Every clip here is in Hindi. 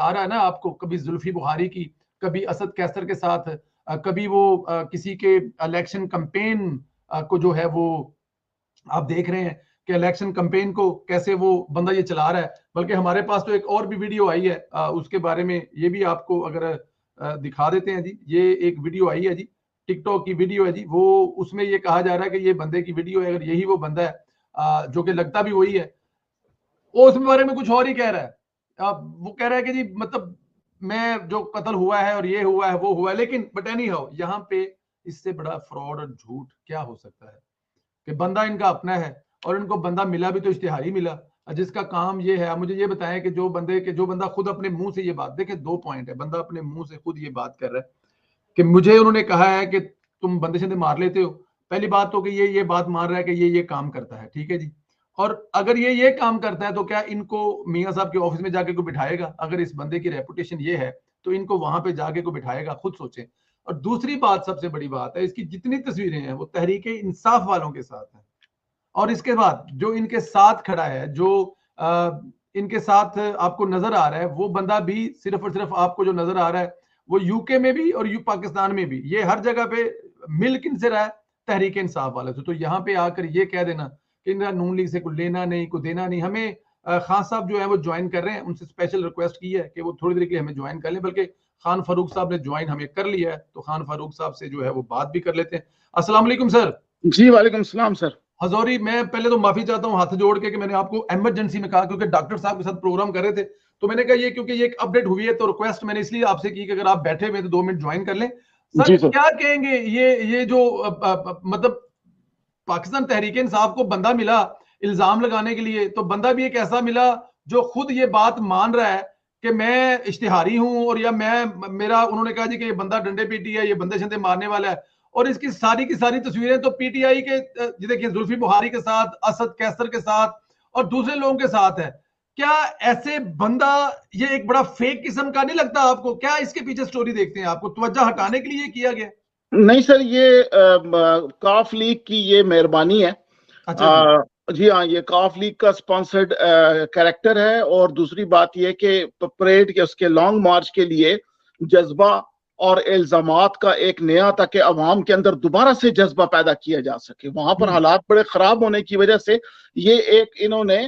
दिखा रहा है ना आपको, कभी जुल्फी बुखारी की, कभी असद कैसर के साथ, कभी वो किसी के इलेक्शन कैंपेन को जो है वो आप देख रहे हैं कि इलेक्शन कैंपेन को कैसे वो बंदा ये चला रहा है। बल्कि हमारे पास तो एक और भी वीडियो आई है, उसके बारे में ये भी आपको अगर दिखा देते हैं जी। ये एक वीडियो आई है जी, टिकटॉक की वीडियो है जी। वो उसमें ये कहा जा रहा है कि ये बंदे की वीडियो है, अगर यही वो बंदा है जो कि लगता भी वही है, वो उसमें बारे में कुछ और ही कह रहा है। वो कह रहा है कि जी मतलब मैं जो कत्ल हुआ है और ये हुआ है वो हुआ है, लेकिन बट एनी हाउ यहाँ पे इससे बड़ा फ्रॉड और झूठ क्या हो सकता है कि बंदा इनका अपना है और इनको बंदा मिला भी तो इश्तिहारी मिला, जिसका काम ये है। आप मुझे ये बताएं कि जो बंदा खुद अपने मुंह से ये बात, देखे 2 पॉइंट है, बंदा अपने मुंह से खुद ये बात कर रहा है कि मुझे उन्होंने कहा है कि तुम बंदे शंदे मार लेते हो। पहली बात तो कि ये बात मान रहा है कि ये काम करता है, ठीक है जी। और अगर ये काम करता है तो क्या इनको मियां साहब के ऑफिस में जाके को बिठाएगा? अगर इस बंदे की रेपुटेशन ये है तो इनको वहां पे जाके को बिठाएगा? खुद सोचें। और दूसरी बात, सबसे बड़ी बात है, इसकी जितनी तस्वीरें हैं वो तहरीके इंसाफ वालों के साथ हैं। और इसके बाद जो इनके साथ खड़ा है, जो इनके साथ आपको नजर आ रहा है, वो बंदा भी सिर्फ और सिर्फ आपको जो नजर आ रहा है वो यूके में भी और पाकिस्तान में भी, ये हर जगह पे मिल किन से रहा है? तहरीक इंसाफ वाले से। तो यहाँ पे आकर ये कह देना कि इनका नून लीग से कुछ लेना नहीं, कुछ देना नहीं। हमें खान साहब जो है वो ज्वाइन कर रहे हैं, उनसे स्पेशल रिक्वेस्ट की है कि वो थोड़ी देर के लिए हमें ज्वाइन कर लें, बल्कि खान फारूक साहब ने ज्वाइन हमें कर लिया है, तो खान फारूक साहब से जो है वो बात भी कर लेते हैं। अस्सलाम वालेकुम सर। जी वालेकुम सलाम सर। हजौरी, मैं पहले तो माफी चाहता हूँ हाथ जोड़ के कि मैंने आपको इमरजेंसी में कहा, क्योंकि डॉक्टर साहब के साथ प्रोग्राम कर रहे थे, तो मैंने कहा ये क्योंकि ये एक अपडेट हुई है तो रिक्वेस्ट मैंने इसलिए आपसे की कि अगर आप बैठे हुए तो 2 मिनट ज्वाइन कर लें। सर जी सर। क्या कहेंगे, ये जो मतलब पाकिस्तान तहरीक इंसाफ को बंदा मिला इल्जाम लगाने के लिए, तो बंदा भी एक ऐसा मिला जो खुद ये बात मान रहा है कि मैं इश्तिहारी हूं, और या मैं मेरा उन्होंने कहा जी कि ये बंदा डंडे पीटी है, ये बंदे शंदे मारने वाला है, और इसकी सारी की सारी तस्वीरें तो पीटीआई के देखिए जुल्फी बुखारी के साथ, असद कैसर के साथ और दूसरे लोगों के साथ है। क्या ऐसे बंदा ये एक बड़ा फेक किस्म का नहीं लगता आपको? क्या इसके पीछे स्टोरी देखते हैं आपको तवज्जो हटाने के लिए किया गया? नहीं सर, ये काफ लीग की ये मेहरबानी है। अच्छा जी। जी हाँ, ये काफ लीग का स्पॉन्सर्ड कैरेक्टर है। और दूसरी बात ये कि परेड के उसके लॉन्ग मार्च के लिए जज्बा और इल्जामात का एक नया, ताकि अवाम के अंदर दोबारा से जज्बा पैदा किया जा सके। वहां पर हालात बड़े खराब होने की वजह से ये एक इन्होंने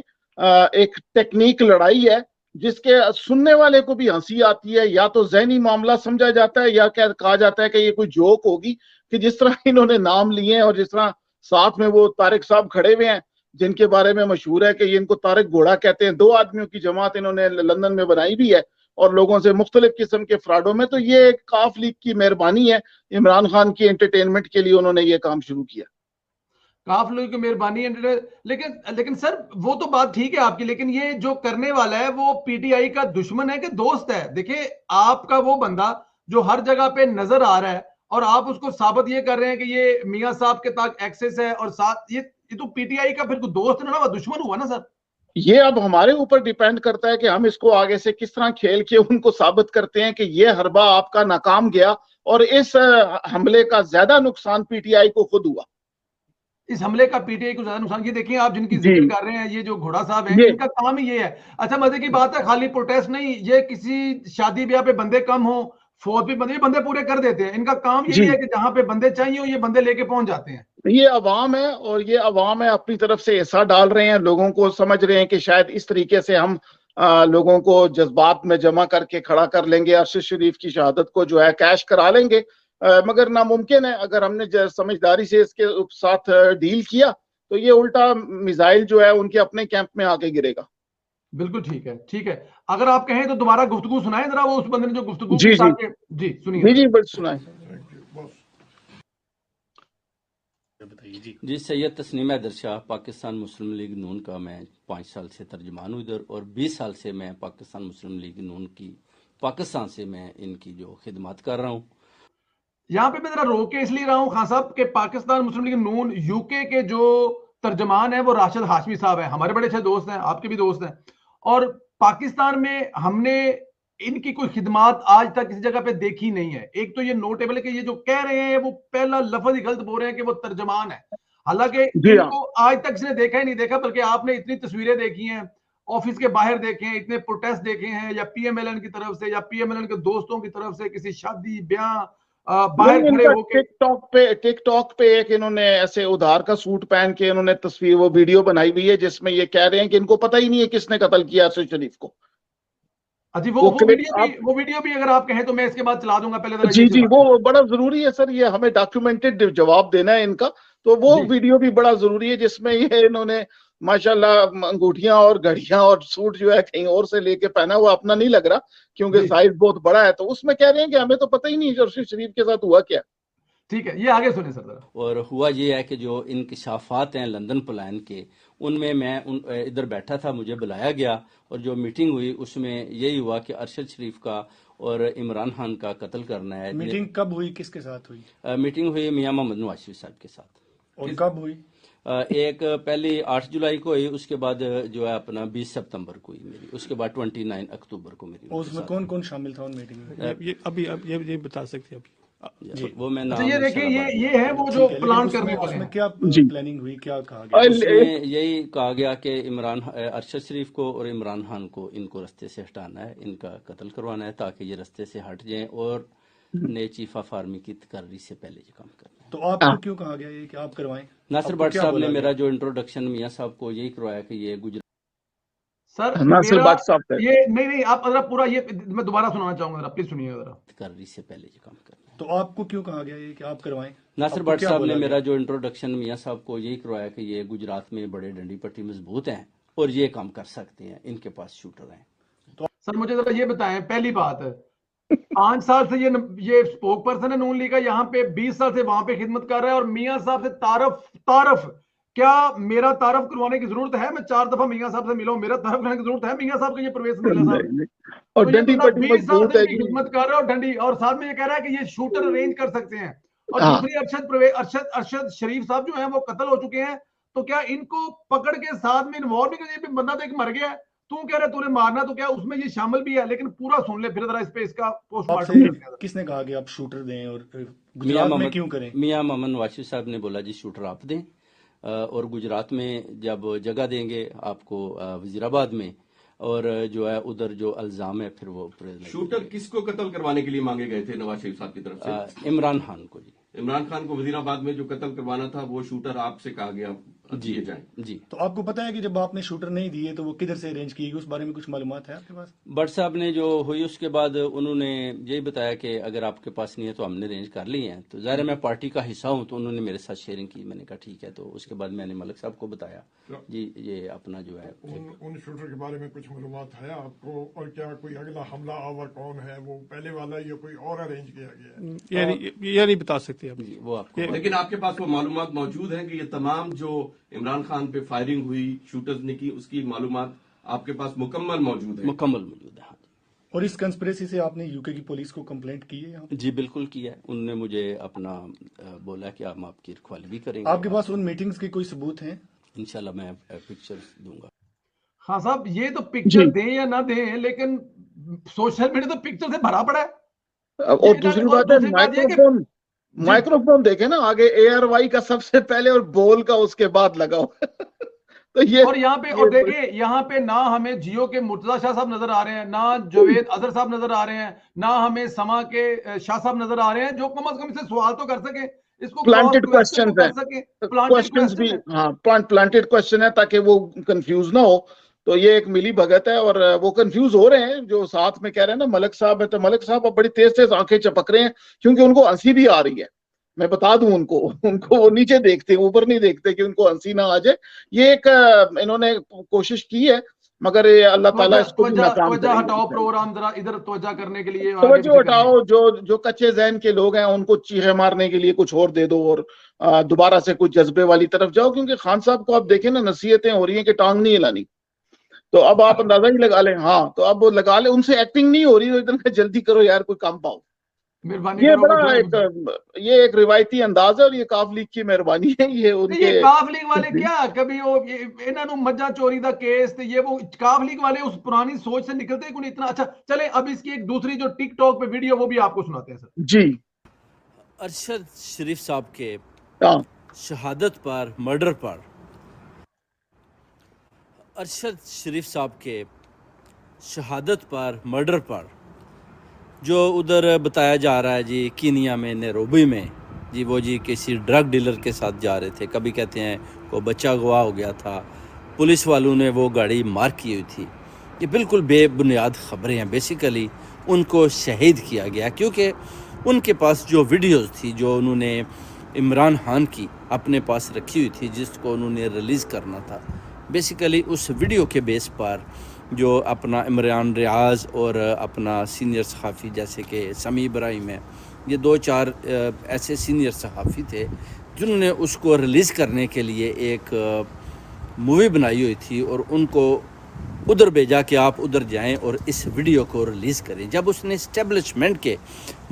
एक टेक्निक लड़ाई है, जिसके सुनने वाले को भी हंसी आती है। या तो जहनी मामला समझा जाता है, या क्या कहा जाता है कि ये कोई जोक होगी, कि जिस तरह इन्होंने नाम लिए हैं और जिस तरह साथ में वो तारिक साहब खड़े हुए हैं, जिनके बारे में मशहूर है कि ये इनको तारिक घोड़ा कहते हैं। 2 आदमियों की जमात इन्होंने लंदन में बनाई भी है और लोगों से मुख्तलिफ किस्म के फ्रॉडों में। तो ये एक काफ लीग की मेहरबानी है, इमरान खान की एंटरटेनमेंट के लिए उन्होंने ये काम शुरू किया। काफ लोगों की मेहरबानी है, लेकिन लेकिन सर वो तो बात ठीक है आपकी, लेकिन ये जो करने वाला है वो पीटीआई का दुश्मन है कि दोस्त है? देखिए आपका वो बंदा जो हर जगह पे नजर आ रहा है और आप उसको साबित ये कर रहे हैं कि ये मियां साहब के तक एक्सेस है, और साथ ये तो पीटीआई का फिर दोस्त ना, दुश्मन हुआ ना सर। ये अब हमारे ऊपर डिपेंड करता है कि हम इसको आगे से किस तरह खेल के उनको साबित करते हैं कि ये हरबा आपका नाकाम गया और इस हमले का ज्यादा नुकसान पीटीआई को खुद हुआ। इस हमले का पीटीआई को ज्यादा नुकसान, ये देखिए आप जिनकी जी, जिक्र कर रहे हैं, ये जो घोड़ा साहब हैं, ये इनका काम ही ये है। अच्छा मजे की बात है, खाली प्रोटेस्ट नहीं, ये किसी शादी ब्याह पे बंदे कम हो, फौज भी बंदे, ये बंदे पूरे कर देते हैं। इनका काम यही जी, है कि जहां पे बंदे चाहिए हो ये बंदे लेके पहुंच जाते हैं। ये अवाम है और ये अवाम है अपनी तरफ से हिस्सा डाल रहे हैं, लोगों को समझ रहे हैं कि शायद इस तरीके से हम लोगों को जज्बात में जमा करके खड़ा कर लेंगे, अरशद शरीफ की शहादत को जो है कैश करा लेंगे। मगर नामुमकिन है। अगर हमने समझदारी से इसके साथ डील किया तो ये उल्टा मिसाइल जो है उनके अपने कैंप में आके गिरेगा। बिल्कुल ठीक है, ठीक है। अगर आप कहें तो दोबारा गुफ्तगू सुनाएं जरा, वो उस बंदे ने जो गुफ्तगू की, जी जी ताकि जी सुनिए जी जरा। जी, बस सुनाए। जी, सैयद तस्नीम हैदर शाह, पाकिस्तान मुस्लिम लीग नून का मैं 5 साल से तर्जुमान हूँ इधर, और 20 साल से मैं पाकिस्तान मुस्लिम लीग नून की पाकिस्तान से मैं इनकी जो खिदमत कर रहा हूँ। यहाँ पे मैं जरा रोक के इसलिए रहा हूँ खान साहब के पाकिस्तान मुस्लिम लीग नून यूके के जो तर्जमान है वो राशिद हाशमी साहब है, हमारे बड़े अच्छे दोस्त हैं, आपके भी दोस्त हैं। और पाकिस्तान में हमने इनकी कोई खिदमत आज तक किसी जगह पे देखी नहीं है। एक तो ये नोटेबल है कि ये जो कह रहे हैं वो पहला लफ्ज ही गलत बोल रहे हैं कि वो तर्जमान है, हालांकि जी हाँ। इनको आज तक किसी ने देखा ही नहीं देखा, बल्कि आपने इतनी तस्वीरें देखी हैं, ऑफिस के बाहर देखे हैं, इतने प्रोटेस्ट देखे हैं, या पीएमएलएन की तरफ से या पीएमएलएन के दोस्तों की तरफ से किसी शादी ब्याह बाहर खड़े होके। टिकटॉक पे एक इन्होंने ऐसे उधार का सूट पहन के इन्होंने तस्वीर वो वीडियो बनाई हुई है जिसमें ये कह रहे हैं कि इनको पता ही नहीं है किसने कत्ल किया अरशद शरीफ को। जी वो वीडियो भी अगर आप कहें तो मैं इसके बाद चला दूंगा। पहले जी वो बड़ा जरूरी है सर, ये हमें डॉक्यूमेंटेड जवाब देना है इनका, तो वो वीडियो भी बड़ा जरूरी है जिसमें ये इन्होंने माशाल्लाह अंगूठियां और घड़ियां और सूट जो है कहीं और से लेके पहना हुआ, अपना नहीं लग रहा क्योंकि साइज बहुत बड़ा है, तो उसमें कह रहे हैं कि हमें तो पता ही नहीं अरशद शरीफ के साथ हुआ क्या। ठीक है, ये आगे सुने सर जरा। और हुआ ये है कि जो इंकशाफात हैं लंदन प्लान के, उनमें मैं इधर बैठा था, मुझे बुलाया गया और जो मीटिंग हुई उसमें यही हुआ कि अरशद शरीफ का और इमरान खान का कत्ल करना है। मीटिंग कब हुई, किसके साथ हुई? मीटिंग हुई मियां मोहम्मद नवाज शरीफ साहब के साथ। और कब हुई? एक पहले 8 जुलाई को हुई, उसके बाद जो है अपना 20 सितंबर को हुई मेरी, उसके बाद 29 अक्टूबर को मेरी। उसमें कौन कौन शामिल था उन मीटिंग में? ये बता सकते हैं जी, वो मैं नाम ये देखिए, ये है वो जो प्लान करने वाले हैं। क्या प्लानिंग हुई, क्या कहा गया? उसमें यही कहा गया कि अरशद शरीफ को और इमरान खान को इनको रास्ते से हटाना है, इनका कत्ल करवाना है ताकि ये रास्ते से हट जाएं और नए चीफ ऑफ आर्मी की तकर्री से पहले ये काम करना है। तो आपको क्यों कहा गया ये कि आप करवाएं? नासिर भट्ट साहब ने मेरा जो इंट्रोडक्शन मियां साहब को यही करवाया कि ये गुजरात सर नासिर भट्ट साहब ये नहीं आप जरा पूरा ये मैं दोबारा सुनाना चाहूंगा, जरा प्लीज सुनिए जरा। तकर्री से पहले ये काम करना है। तो आपको क्यों कहा गया ये कि आप करवाएं? नासिर भट्ट साहब ने मेरा जो इंट्रोडक्शन मियां साहब को यही करवाया कि ये गुजरात में बड़े डंडी पट्टी मजबूत हैं और ये काम कर सकते हैं, इनके पास शूटर हैं। तो सर मुझे जरा ये बताएं, पहली बात 5 साल से ये स्पोक पर्सन है नून लीग का, यहाँ पे 20 साल से वहां पे खिदमत कर रहा है, और मियां साहब से तारफ क्या मेरा तारफ करवाने की जरूरत है? मैं 4 दफा मियां साहब से मिला हूं, मेरा तारफ करने की जरूरत है मियां साहब का? ये प्रवेश मिला साहब और डंडी पट्टी 20 साल मजबूत है से खिदमत कर रहा है, और डंडी, और साथ में ये कह रहा है कि ये शूटर अरेंज कर सकते हैं। और दूसरी अरशद शरीफ साहब जो है वो कत्ल हो चुके हैं, तो क्या इनको पकड़ के साथ में इन्वॉल्व नहीं कर? बंदा तो एक मर गया है, तू कह रहा है तूने मारना, तो क्या उसमें ये शामिल भी है? लेकिन पूरा सुन ले फिर जरा इस पे, इसका पोस्टमार्टम किसने कहा कि आप शूटर दें और गुजरात में क्यों करें? मियां मोहम्मद नवाज शरीफ साहब ने बोला जी शूटर आप दें, और गुजरात में जब जगह देंगे आपको वजीराबाद में, और जो है उधर जो अल्जाम है फिर वो शूटर किसको कत्ल करवाने के लिए मांगे गए थे नवाज शरीफ साहब की तरफ से? इमरान खान को। जी, इमरान खान को वजीराबाद में जो कत्ल करवाना था वो शूटर आपसे कहा गया दिए जाएं। जी, तो आपको पता है कि जब आपने शूटर नहीं दिए तो वो किधर से अरेंज की गई, उस बारे में कुछ मालूमात है आपके पास? भट्ट साहब ने जो हुई उसके बाद उन्होंने यही बताया कि अगर आपके पास नहीं है तो हमने अरेंज कर ली है। तो ज़ाहिर मैं पार्टी का हिस्सा हूं, तो उन्होंने मेरे साथ शेयरिंग की, मैंने कहा ठीक है। तो उसके बाद मैंने मलिक साहब को बताया जी ये अपना जो है उन शूटर के बारे में कुछ मालूमात है आपको, और क्या कोई अगला हमला आवर कौन है, वो पहले वाला या कोई और अरेंज किया गया है? ये नहीं बता सकते अब वो आपको। लेकिन आपके पास वो मालूमात मौजूद है कि ये तमाम जो इमरान खान पे फायरिंग हुई शूटर्स ने की, उसकी मालूमात आपके पास मुकम्मल मौजूद है? मुकम्मल मौजूद है, हाँ जी। और इस कंस्पिरेसी से आपने यूके की पुलिस को कंप्लेंट की है? जी बिल्कुल किया है, उन्होंने मुझे अपना बोला कि हम आपकी रखवाली भी करेंगे। आपके पास उन मीटिंग्स के कोई सबूत हैं? इंशाल्लाह मैं पिक्चर्स दूंगा। हाँ साहब, ये तो पिक्चर दें या ना दें, लेकिन सोशल मीडिया तो पिक्चर से भरा पड़ा है। और दूसरी बात है माइक्रोफोन देखे ना आगे ARY का सबसे पहले और बोल का उसके बाद लगाओ। तो ये और यहाँ पे और देखिए, यहाँ पे ना हमें जियो के मुर्तजा शाह साहब नजर आ रहे हैं, ना जावेद अजहर साहब नजर आ रहे हैं, ना हमें समा के शाह साहब नजर आ रहे हैं, जो कम से कम इससे सवाल तो कर सके, इसको प्लांटेड क्वेश्चन है, क्वेश्चंस भी हाँ प्लांटेड क्वेश्चन है ताकि वो कंफ्यूज ना हो। तो ये एक मिली भगत है और वो कंफ्यूज हो रहे हैं जो साथ में कह रहे हैं ना मलिक साहब है, तो मलिक साहब अब बड़ी तेज तेज आंखें चपक रहे हैं क्योंकि उनको हंसी भी आ रही है। मैं बता दूं उनको वो नीचे देखते हैं, ऊपर नहीं देखते कि उनको हंसी ना आ जाए। ये एक इन्होंने कोशिश की है, मगर ये अल्लाह ताला इसको नाकाम करेगा। हटाओ प्रोग्राम, जरा इधर तवज्जो करने के लिए तवज्जो हटाओ, जो कच्चे जहन के लोग हैं उनको चीखे मारने के लिए कुछ और दे दो और दोबारा से कुछ जज्बे वाली तरफ जाओ। क्योंकि खान साहब को आप देखें ना, नसीहतें हो रही हैं कि टांग नहीं हिलानी, तो अब आप अंदाजा ही लगा लें। हाँ, तो अब वो लगा ले, उनसे एक्टिंग नहीं हो रही, तो इतना जल्दी करो यार, कोई काम पाओ। ये बड़ा एक रिवायती अंदाज है और ये काफ लीग की मेहरबानी है। ये उनके काफ लीग वाले क्या कभी वो इन्होंने मज्जा चोरी का केस थे, ये वो काफ लीग वाले उस पुरानी सोच से निकलते क्यों इतना? अच्छा चले, अब इसकी एक दूसरी जो टिकटॉक पे वीडियो वो भी आपको सुनाते हैं सर जी। अरशद शरीफ साहब के हाँ, शहादत पर, मर्डर पर अरशद शरीफ साहब के शहादत पर, मर्डर पर, जो उधर बताया जा रहा है जी कीनिया में, नैरोबी में जी, वो जी किसी ड्रग डीलर के साथ जा रहे थे, कभी कहते हैं वो बच्चा गवा हो गया था, पुलिस वालों ने वो गाड़ी मार्क की हुई थी। ये बिल्कुल बेबुनियाद ख़बरें हैं। बेसिकली उनको शहीद किया गया क्योंकि उनके पास जो वीडियोस थी, जो उन्होंने इमरान खान की अपने पास रखी हुई थी, जिसको उन्होंने रिलीज़ करना था, बेसिकली उस वीडियो के बेस पर जो अपना इमरान रियाज और अपना सीनियर सहाफ़ी जैसे कि समी इब्राहिम है, ये 2-4 ऐसे सीनियर सहाफ़ी थे जिन्होंने उसको रिलीज़ करने के लिए एक मूवी बनाई हुई थी और उनको उधर भेजा कि आप उधर जाएं और इस वीडियो को रिलीज़ करें। जब उसने इस्टेब्लिशमेंट के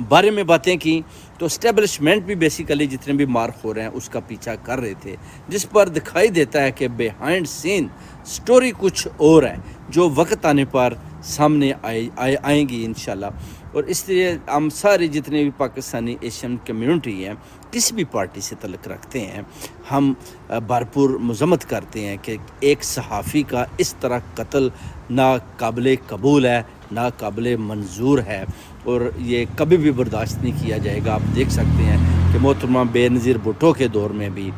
बारे में बातें की तो इस्टेब्लिशमेंट भी बेसिकली जितने भी मार्क हो रहे हैं उसका पीछा कर रहे थे, जिस पर दिखाई देता है कि बिहाइंड सीन स्टोरी कुछ और है जो वक्त आने पर सामने आएंगी इंशाल्लाह। और इसलिए हम सारे जितने भी पाकिस्तानी एशियन कम्युनिटी हैं, किसी भी पार्टी से तल्लुक़ रखते हैं, हम भरपूर मज़म्मत करते हैं कि एक सहाफ़ी का इस तरह कत्ल नाकाबिले कबूल है, नाकाबिले मंजूर है और ये कभी भी बर्दाश्त नहीं किया जाएगा। आप देख सकते हैं कि मोहतरमा बेनज़ीर भुट्टो के दौर में भी,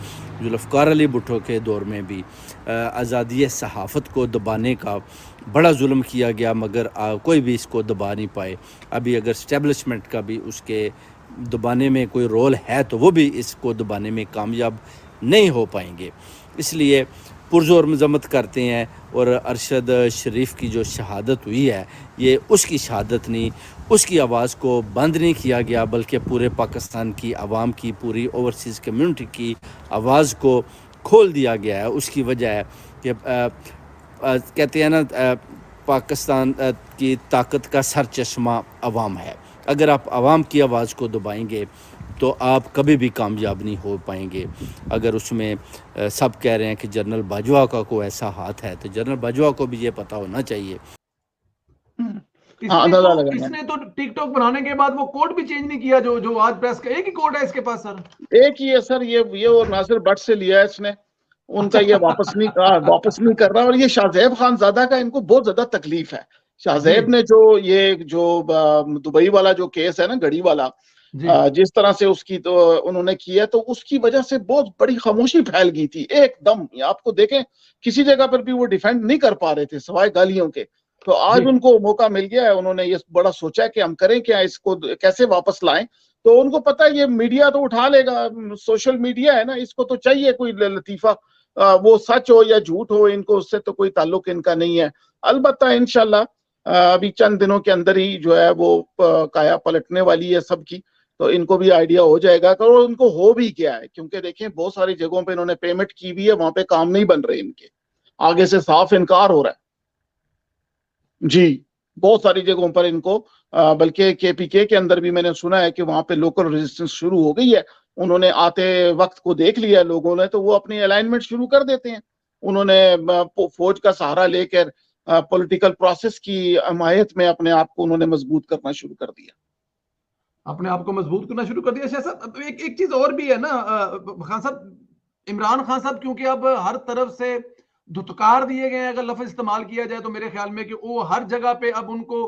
जुल्फ़कार अली भुट्टो के दौर में भी आज़ादी सहाफ़त को दबाने का बड़ा जुल्म किया गया, मगर कोई भी इसको दबा नहीं पाए। अभी अगर इस्टेब्लिशमेंट का भी उसके दबाने में कोई रोल है तो वो भी इसको दबाने में कामयाब नहीं हो पाएंगे। इसलिए पुरज़ोर मज़म्मत करते हैं। और अरशद शरीफ की जो शहादत हुई है, ये उसकी शहादत नहीं, उसकी आवाज़ को बंद नहीं किया गया, बल्कि पूरे पाकिस्तान की आवाम की, पूरी ओवरसीज़ कम्युनिटी की आवाज़ को खोल दिया गया है। उसकी वजह है कि कहते हैं ना, पाकिस्तान की ताकत का सर चश्मा अवाम है। अगर आप आवाम की आवाज़ को दबाएंगे तो आप कभी भी कामयाब नहीं हो पाएंगे। अगर उसमें सब कह रहे हैं कि जनरल बाजवा का कोई ऐसा हाथ है, तो जनरल बाजवा को भी ये पता होना चाहिए। इसने तो टिकटॉक बनाने के बाद वो कोड भी चेंज नहीं किया, जो आज प्रेस का एक ही कोड है इसके पास सर। एक ही है सर, ये और नासिर भट्ट से लिया है इसने, उनका ये वापस नहीं कर रहा। और ये शाहज़ैब खानज़ादा का इनको बहुत ज्यादा तकलीफ है। शाहज़ैब ने जो दुबई वाला जो केस है ना, घड़ी वाला, जिस तरह से उसकी तो उन्होंने किया, तो उसकी वजह से बहुत बड़ी खामोशी फैल गई थी एकदम। आपको देखें किसी जगह पर भी वो डिफेंड नहीं कर पा रहे थे सिवाय गालियों के। तो आज उनको मौका मिल गया है, उन्होंने ये बड़ा सोचा कि हम करें क्या, इसको कैसे वापस लाएं। तो उनको पता है ये मीडिया तो उठा लेगा, सोशल मीडिया है ना, इसको तो चाहिए कोई लतीफा, वो सच हो या झूठ हो, इनको उससे तो कोई ताल्लुक इनका नहीं है। अलबत्ता इंशाल्लाह अभी चंद दिनों के अंदर ही जो है वो काया पलटने वाली है सबकी, तो इनको भी आइडिया हो जाएगा कि उनको हो भी क्या है। क्योंकि देखें बहुत सारी जगहों पे इन्होंने पेमेंट की भी है, वहां पे काम नहीं बन रहे इनके, आगे से साफ इनकार हो रहा है जी। बहुत सारी जगहों पर इनको, बल्कि केपीके के अंदर भी मैंने सुना है कि वहां पे लोकल रेजिस्टेंस शुरू हो गई है। उन्होंने आते वक्त को देख लिया लोगों ने, तो वो अपनी अलाइनमेंट शुरू कर देते हैं। उन्होंने फौज का सहारा लेकर पॉलिटिकल प्रोसेस की हमायत में अपने आप को उन्होंने मजबूत करना शुरू कर दिया, अपने आप को मजबूत करना शुरू कर दिया। शायद एक चीज और भी है ना खान साहब, इमरान खान साहब क्योंकि अब हर तरफ से धुतकार दिए गए हैं, अगर लफ्ज इस्तेमाल किया जाए तो मेरे ख्याल में कि वो हर जगह पे अब उनको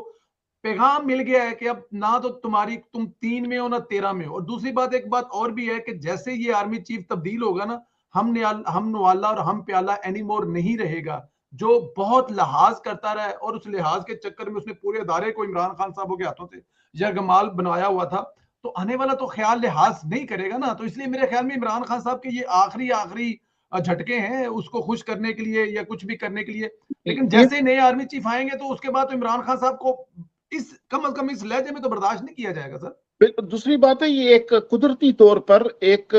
पैगाम मिल गया है कि अब ना तो तुम 3 में हो ना 13 में हो। और दूसरी बात, एक बात और भी है कि जैसे ये आर्मी चीफ तब्दील होगा ना, हम नवाला और हम प्याला एनीमोर नहीं रहेगा, जो बहुत लिहाज करता रहा है और उस लिहाज के चक्कर में उसने पूरे अदारे को इमरान खान साहब के हाथों से यरगमाल बनाया हुआ था। तो आने वाला तो ख्याल लिहाज नहीं करेगा ना। तो इसलिए मेरे ख्याल में इमरान खान साहब के ये आखिरी झटके हैं उसको खुश करने के लिए या कुछ भी करने के लिए। लेकिन जैसे नए आर्मी चीफ आएंगे तो उसके बाद तो इमरान खान साहब को इस कम से कम इस लहजे में तो बर्दाश्त नहीं किया जाएगा सर। दूसरी बात है, ये एक कुदरती तौर पर एक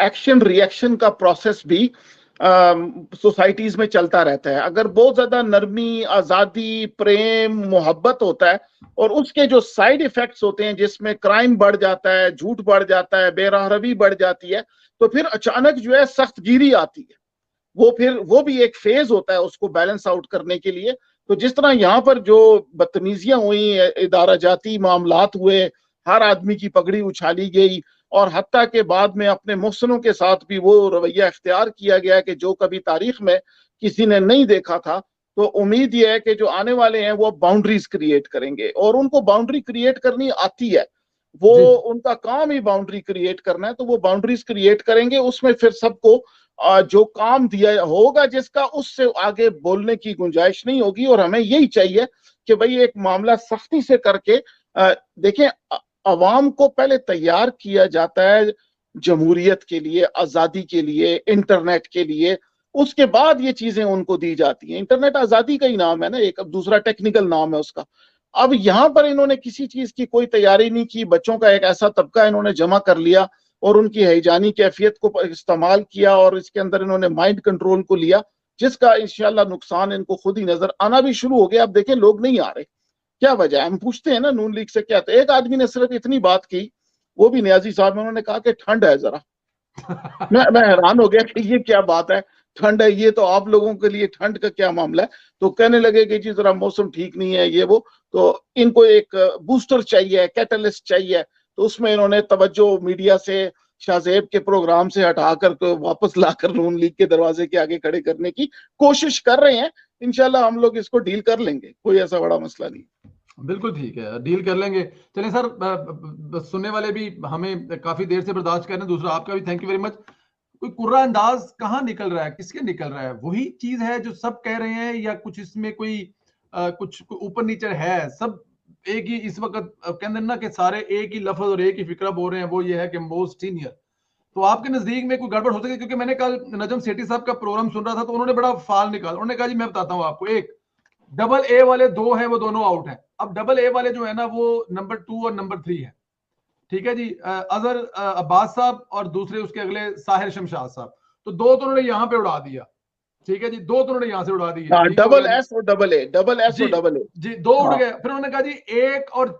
एक्शन रिएक्शन का प्रोसेस भी सोसाइटीज में चलता रहता है। अगर बहुत ज्यादा नरमी, आजादी, प्रेम, मोहब्बत होता है और उसके जो साइड इफेक्ट्स होते हैं जिसमें क्राइम बढ़ जाता है, झूठ बढ़ जाता है, बेरहरवी बढ़ जाती है, तो फिर अचानक जो है सख्तगिरी आती है। वो भी एक फेज होता है उसको बैलेंस आउट करने के लिए। तो जिस तरह यहाँ पर जो बदतमीजियां हुई, इदारा जाती मामलात हुए, हर आदमी की पगड़ी उछाली गई और हत्ता के बाद में अपने मुहसनों के साथ भी वो रवैया इख्तियार किया गया कि जो कभी तारीख में किसी ने नहीं देखा था, तो उम्मीद ये है कि जो आने वाले हैं वो बाउंड्रीज क्रिएट करेंगे, और उनको बाउंड्री क्रिएट करनी आती है, वो जी उनका काम ही बाउंड्री क्रिएट करना है, तो वो बाउंड्रीज क्रिएट करेंगे। उसमें फिर सबको जो काम दिया होगा जिसका, उससे आगे बोलने की गुंजाइश नहीं होगी। और हमें यही चाहिए कि भाई एक मामला सख्ती से करके देखें, अवाम को पहले तैयार किया जाता है जमहूरियत के लिए, आजादी के लिए, इंटरनेट के लिए, उसके बाद ये चीजें उनको दी जाती हैं। इंटरनेट आजादी का ही नाम है ना, एक दूसरा टेक्निकल नाम है उसका। अब यहां पर इन्होंने किसी चीज की कोई तैयारी नहीं की, बच्चों का एक ऐसा तबका इन्होंने जमा कर लिया और उनकी हैजानी कैफियत को इस्तेमाल किया, और इसके अंदर इन्होंने माइंड कंट्रोल को लिया, जिसका इंशाल्लाह नुकसान इनको खुद ही नजर आना भी शुरू हो गया। अब देखें लोग नहीं आ रहे, क्या वजह है? हम पूछते हैं ना नून लीग से क्या, तो एक आदमी ने सिर्फ इतनी बात की, वो भी न्याजी साहब, उन्होंने कहा कि ठंड है जरा। मैं हैरान हो गया कि ये क्या बात है, ठंड है, ये तो आप लोगों के लिए ठंड का क्या मामला है? तो कहने लगे कि जी जरा मौसम ठीक नहीं है, ये वो, तो इनको एक बूस्टर चाहिए, कैटलिस्ट चाहिए। तो उसमें इन्होंने तवज्जो मीडिया से, शाहजेब के प्रोग्राम से हटाकर को वापस लाकर नून लीग के दरवाजे के आगे खड़े करने की कोशिश कर रहे हैं। इंशाल्लाह हम लोग इसको डील कर लेंगे, कोई ऐसा बड़ा मसला नहीं। बिल्कुल ठीक है, डील कर लेंगे। चलिए सर, सुनने वाले भी हमें काफी देर से बर्दाश्त कर रहे हैं, दूसरा आपका भी थैंक यू वेरी मच। कोई कुर्रा अंदाज कहाँ निकल रहा है, किसके निकल रहा है? वही चीज है जो सब कह रहे हैं, या कुछ इसमें कोई कुछ ऊपर नीचे है? सब एक ही इस वक्त कहते हैं ना कि सारे एक ही लफ्ज और एक ही फिक्रा बोल रहे हैं, वो ये है कि मोस्ट सीनियर। तो आपके नजदीक में कोई गड़बड़ हो सकती है? क्योंकि मैंने कल नजम सेठी साहब का प्रोग्राम सुन रहा था, तो उन्होंने बड़ा फाल निकाला। उन्होंने कहा जी मैं बताता हूँ आपको, एक डबल ए वाले दो हैं, वो दोनों आउट हैं। अब डबल ए वाले जो है ना, वो नंबर 2 और नंबर 3 है, ठीक है जी। अजहर अब्बास साहब और दूसरे उसके अगले साहिर शमशाद साहब। तो दो तो उन्होंने यहां पे उड़ा दिया, ठीक है जी, दो तो उन्होंने यहां से उड़ा दिए, हाँ, ठीक हो डबल गया जी। एस और double A, double S G और डबल ए। जी, दो उड़ हाँ, गए। फिर उन्होंने कहा जी 1 और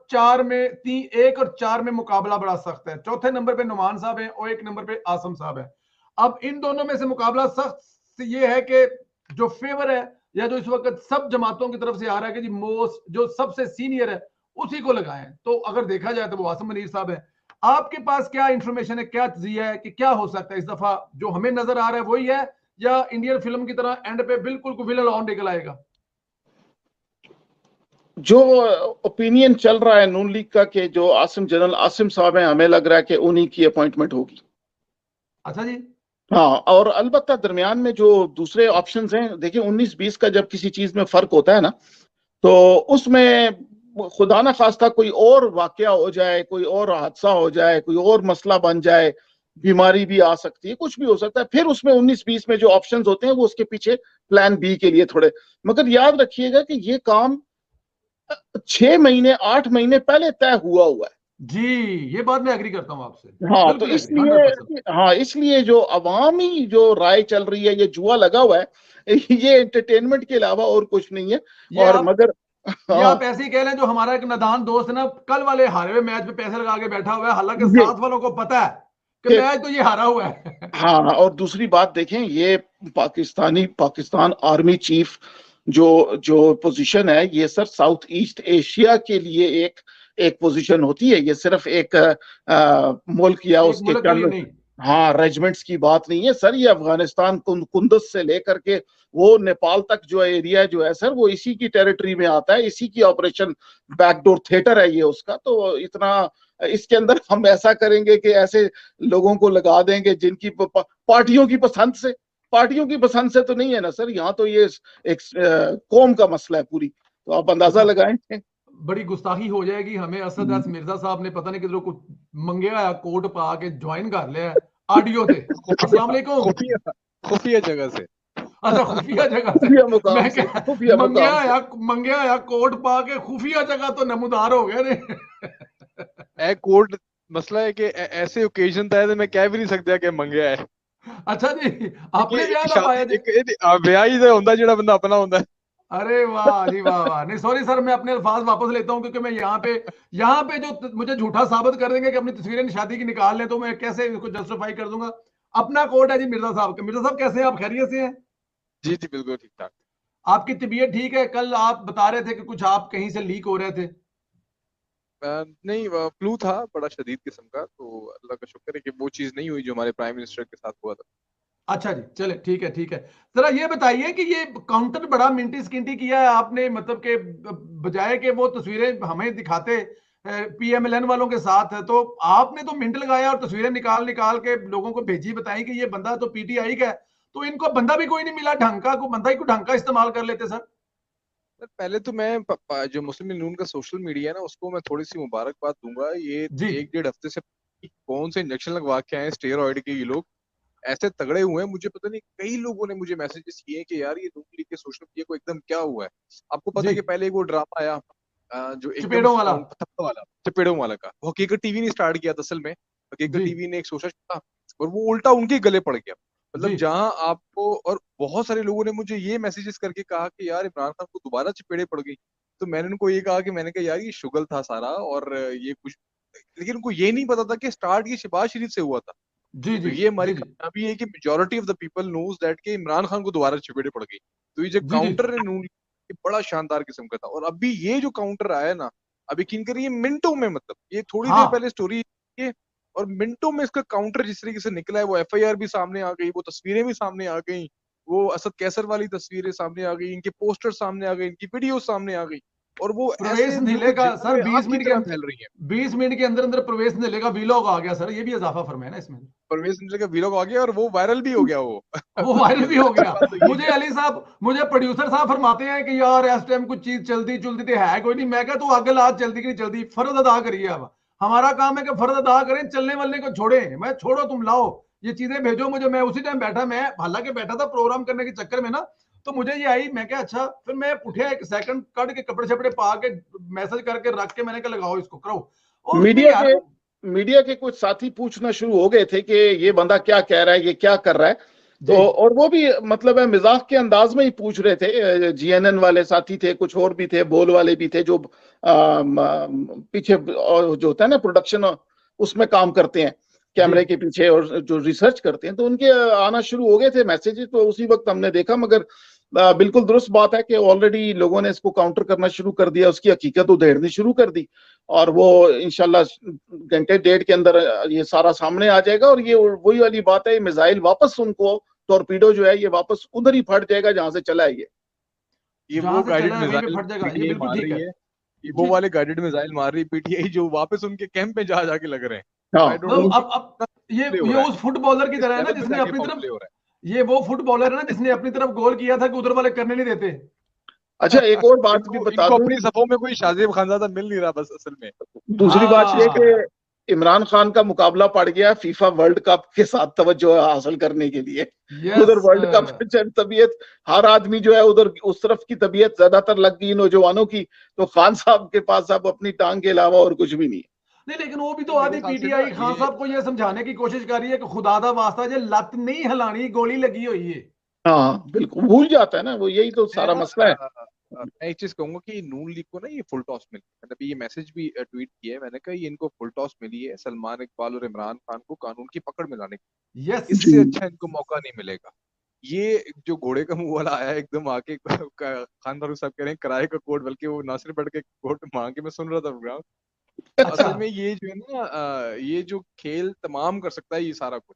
4 में मुकाबला बड़ा सख्त है। चौथे नंबर पे नुमान साहब है और 1 नंबर पे आसम साहब है। अब इन दोनों में से मुकाबला सख्त ये है कि जो फेवर है, या जो इस वक्त सब जमातों की तरफ से आ रहा है कि जी मोस्ट जो सबसे सीनियर है उसी को लगाएं, तो अगर देखा जाए तो वो आसम मनीर साहब है। आपके पास क्या इंफॉर्मेशन है, क्या तजिया है कि क्या हो सकता है इस दफा? जो हमें नजर आ रहा है वही है, या इंडियन फिल्म की तरह एंड पे बिल्कुल को विलन ऑन निकल आएगा? जो ओपिनियन चल रहा है नून लीग का कि जो जनरल आसिम साहब हैं, हमें लग रहा है कि उन्हीं की अपॉइंटमेंट होगी। अच्छा जी। हाँ, और अलबत्ता दरमियान में जो दूसरे ऑप्शंस हैं, देखिए 19-20 का जब किसी चीज में फर्क होता है ना, तो उसमें खुदा ना खास्ता कोई और वाकया हो जाए, कोई और हादसा हो जाए, कोई और मसला बन जाए, बीमारी भी आ सकती है, कुछ भी हो सकता है, फिर उसमें 19-20 में जो ऑप्शंस होते हैं वो उसके पीछे प्लान बी के लिए थोड़े। मगर याद रखिएगा कि ये काम 6 महीने 8 महीने पहले तय हुआ हुआ है। जी, ये बात मैं एग्री करता हूं आपसे, हाँ, तो बिल्कुल एग्री, इसलिए, 100%। हाँ, इसलिए जो अवामी जो राय चल रही है, ये जुआ लगा हुआ है, ये एंटरटेनमेंट के अलावा और कुछ नहीं है। ये और आप मगर ये हाँ, आप ऐसे ही कह रहे हैं, जो हमारा एक नादान दोस्त है ना, कल वाले हारे हुए मैच पे पैसे लगा के बैठा हुआ है, हालांकि ये साथ वालों को पता है कि कि मैच तो ये हारा हुआ है। हाँ, और दूसरी बात देखें, ये पाकिस्तान आर्मी चीफ जो जो पोजीशन है, ये सर साउथ ईस्ट एशिया के लिए एक एक पोजीशन होती है। ये सिर्फ एक मुल्क या एक उसके मुल्क के लिए चंद, नहीं। हाँ, रेजिमेंट्स की बात नहीं है सर। ये अफगानिस्तान कुंदस से लेकर के वो नेपाल तक जो एरिया जो है सर, वो इसी की टेरिटरी में आता है, इसी की ऑपरेशन बैकडोर थिएटर है ये उसका। तो इतना इसके अंदर हम ऐसा करेंगे कि ऐसे लोगों को लगा देंगे जिनकी पार्टियों की पसंद से तो नहीं है ना सर। यहाँ तो ये एक कौम का मसला है पूरी, तो आप अंदाजा अच्छा, लगाएं। बड़ी गुस्ताखी हो जाएगी। हमें असद अस मिर्जा साहब ने पता नहीं किधरों को मंगेया है, कोट पा के ज्वाइन कर लिया है ऑडियो से। अस्सलाम वालेकुम। खुफिया खुफिया जगह से। अच्छा, खुफिया जगह से। खुफिया मुकाम मैं से, क्या, खुफिया मुकाम से। मंगेया या कोट पा के खुफिया जगह तो नमूदार हो गए ने। ए कोर्ट मसला है कि ऐसे ओकेजन था तो मैं कह भी नहीं सकता कि मंगया है। अच्छा जी, क्योंकि अपने ब्याह एक का पाया शादी जी? एक ब्याह ही तो होता जेड़ा बंदा अपना होता है। अरे वाह जी, वाह वाह। नहीं सॉरी सर, मैं अपने अल्फाज वापस लेता हूं, क्योंकि मैं यहाँ पे जो मुझे झूठा साबित कर देंगे कि अपनी तस्वीरें शादी की निकाल लें, तो मैं कैसे इसको जस्टिफाई कर दूंगा? अपना कोड है जी मिर्जा साहब का। मिर्जा साहब कैसे हैं आप, खैरियत से हैं? जी जी बिल्कुल ठीक ठाक। आपकी तबीयत ठीक है? कल आप बता रहे थे कि कुछ आप कहीं से लीक हो रहे थे। नहीं फ्लू था बड़ा शदीद किस्म का, तो अल्लाह का शुक्र है कि वो चीज़ नहीं हुई जो हमारे प्राइम मिनिस्टर के साथ हुआ था। अच्छा जी, चले ठीक है ठीक है। जरा ये बताइए कि ये काउंटर बड़ा मिंटी स्किंटी किया है आपने, मतलब के बजाय कि वो तस्वीरें हमें दिखाते पीएमएलएन वालों के साथ है, तो आपने तो मिंट लगाया और तस्वीरें निकाल निकाल के लोगों को भेजी, बताई कि ये बंदा तो पीटीआई का है, तो इनको बंदा भी कोई नहीं मिला ढंग का, को बंदा ही को ढंग का इस्तेमाल कर लेते सर। पहले तो मैं जो मुस्लिम लीग नून का सोशल मीडिया है ना, उसको मैं थोड़ी सी मुबारकबाद दूंगा। ये जी 1-1.5 हफ्ते से कौन से इंजेक्शन लगवा के आए स्टेरॉइड के, ये लोग ऐसे तगड़े हुए हैं। मुझे पता नहीं, कई लोगों ने मुझे मैसेजेस किए कि यार ये नून लीग के सोशल मीडिया को एकदम क्या हुआ है। आपको पता जी, है कि पहले एक वो ड्रामा आया जो एकदम चपेड़ों वाला। थप्पड़ वाला, चपेड़ों वाला का, वो हकीकत टीवी ने स्टार्ट किया था असल में। हकीकत जी टीवी ने एक सोचा था और वो उल्टा उनके गले पड़ गया। मतलब जी जहां आपको, और बहुत सारे लोगों ने मुझे ये मैसेजेस करके कहा कि यार इमरान खान को दोबारा चपेड़े पड़ गई। तो मैंने उनको ये कहा कि मैंने कहा यार ये शुगल था सारा, और ये कुछ, लेकिन उनको ये नहीं पता था कि स्टार्ट ये शहबाज शरीफ से हुआ था। जी तो जी ये हमारी जी जी कामयाबी है कि majority of the people knows that कि इमरान खान को दोबारा चपेटे पड़ गई। तो ये जो जी जी काउंटर है नून लीग, ये बड़ा शानदार किस्म का था। और अभी ये जो काउंटर आया ना, अब यकीन करिए मिनटों में, मतलब ये थोड़ी देर हाँ पहले स्टोरी ये, और मिनटों में इसका काउंटर जिस तरीके से निकला है, वो एफआईआर भी सामने आ गई, वो तस्वीरें भी सामने आ गई, वो असद कैसर वाली तस्वीरें सामने आ गई, इनके पोस्टर सामने आ गए, इनकी वीडियो सामने आ गई, और वो प्रवेश ऐसे नीले बिल्कुल का सर जंगल आग 20 की मिनट के तरह अंदर, फैल रही है। 20 मिनट के अंदर अंदर प्रवेश नीले का वीलॉग आ गया सर, ये भी इजाफा फरमाया ना इसमें। परवेज निंजा का वीलॉग आ गया और वो वायरल भी हो गया वो। वो वायरल भी हो गया। बात तो ये मुझे है। अली साहब, मुझे प्रोड्यूसर साहब फरमाते हैं कि यार इस टाइम कुछ चीज चलती चलती तो है कोई नहीं। मैं क्या, तू आगे ला, चलती कि नहीं चलती, फर्ज अदा करिए। अब हमारा काम है कि फर्ज अदा करें, चलने वालने को छोड़े, मैं छोड़ो तुम लाओ ये चीजें भेजो मुझे। मैं उसी टाइम बैठा, मैं हालांकि बैठा था प्रोग्राम करने के चक्कर में ना, तो मुझे ये आई, मैं क्या अच्छा, फिर मैं उठे एक सेकंड कट के कपड़े छपड़े पा के मैसेज करके रख के मैंने कहा लगाओ इसको करो। और उसमें मीडिया यार के मीडिया के कुछ साथी पूछना शुरू हो गए थे कि ये बंदा क्या कह रहा है, ये क्या कर रहा है। तो जी और वो भी मतलब है मजाक के अंदाज में ही पूछ रहे थे। जीएनएन वाले साथी थे, कुछ और भी थे, बोल वाले भी थे, जो पीछे जो होता है ना प्रोडक्शन, उसमें काम करते हैं जी कैमरे के पीछे, और जो रिसर्च करते हैं, तो उनके आना शुरू हो गए थे मैसेजेस। तो उसी वक्त हमने देखा, मगर बिल्कुल दुरुस्त बात है कि ऑलरेडी लोगों ने इसको काउंटर करना शुरू कर दिया, उसकी हकीकत उधेड़नी शुरू कर दी। और वो इंशाल्लाह घंटे डेढ़ के अंदर ये सारा सामने आ जाएगा। और ये वही वाली बात है, ये मिसाइल वापस उनको, टॉर्पीडो जो है ये वापस उधर ही फट जाएगा जहां से चला है ये जहां वो से गाइडेड चला है वहीं पे मिसाइल फट जाएगा, ये पीटीआई बिल्कुल मार ठीक रही है। है। ये वो जी वाले गाइडेड मिसाइल मार रही पीटीआई जो वापस उनके कैंप में जा जाके लग रहे हैं। तो आई हाँ। डोंट नो मतलब कि अब ये प्ले हो ये रहा है, उस फुटबॉलर की किस तरह है ना लेवल पे जिसने जाके अपनी पावर तरफ, प्ले हो रहा ये वो फुटबॉलर है ना जिसने अपनी तरफ गोल किया था कि उधर वाले करने नहीं देते। अच्छा, एक और है। बात भी इनको बता इनको दूं। अपनी सफों में कोई शाजिब खानजादा मिल नहीं रहा बस असल में। दूसरी बात यह हाँ कि इमरान खान का मुकाबला पड़ गया फीफा वर्ल्ड कप के साथ तवज्जो हासिल करने के लिए। यस उधर वर्ल्ड कप में तबीयत, हर आदमी जो है उधर उस तरफ की तबीयत ज्यादातर लग गई नौजवानों की। तो खान साहब के पास अब अपनी टांग के अलावा और कुछ भी नहीं है। नहीं, लेकिन वो भी तो नहीं, मेरे आधी ख्याल से ना पीटीआई खान ये साहब को ये समझाने की कोशिश कर रही है कि खुदादा वास्ता ये लत नहीं हिलानी, गोली लगी हुई है। हाँ बिल्कुल, भूल जाता है ना वो, यही तो मैं सारा ना मसला है। मैं एक चीज कहूंगा कि नून लीग को ना ये फुल टॉस मिली। मैंने अभी ये मैसेज भी ट्वीट किया है, मैंने कहा ये इनको फुल टॉस मिली है सलमान इकबाल और इमरान खान को कानून की पकड़ में लाने की। यस जी। इससे अच्छा इनको मौका नहीं मिलेगा। ये जो घोड़े का मुंह वाला आया एकदम आके खान फारूक साहब कह रहे हैं किराए का कोर्ट, बल्कि वो नासिर बैठ के कोर्ट मांग के मैं सुन रहा था प्रोग्राम। अच्छा असल में ये जो है ना ये जो खेल तमाम कर सकता है ये सारा कुछ।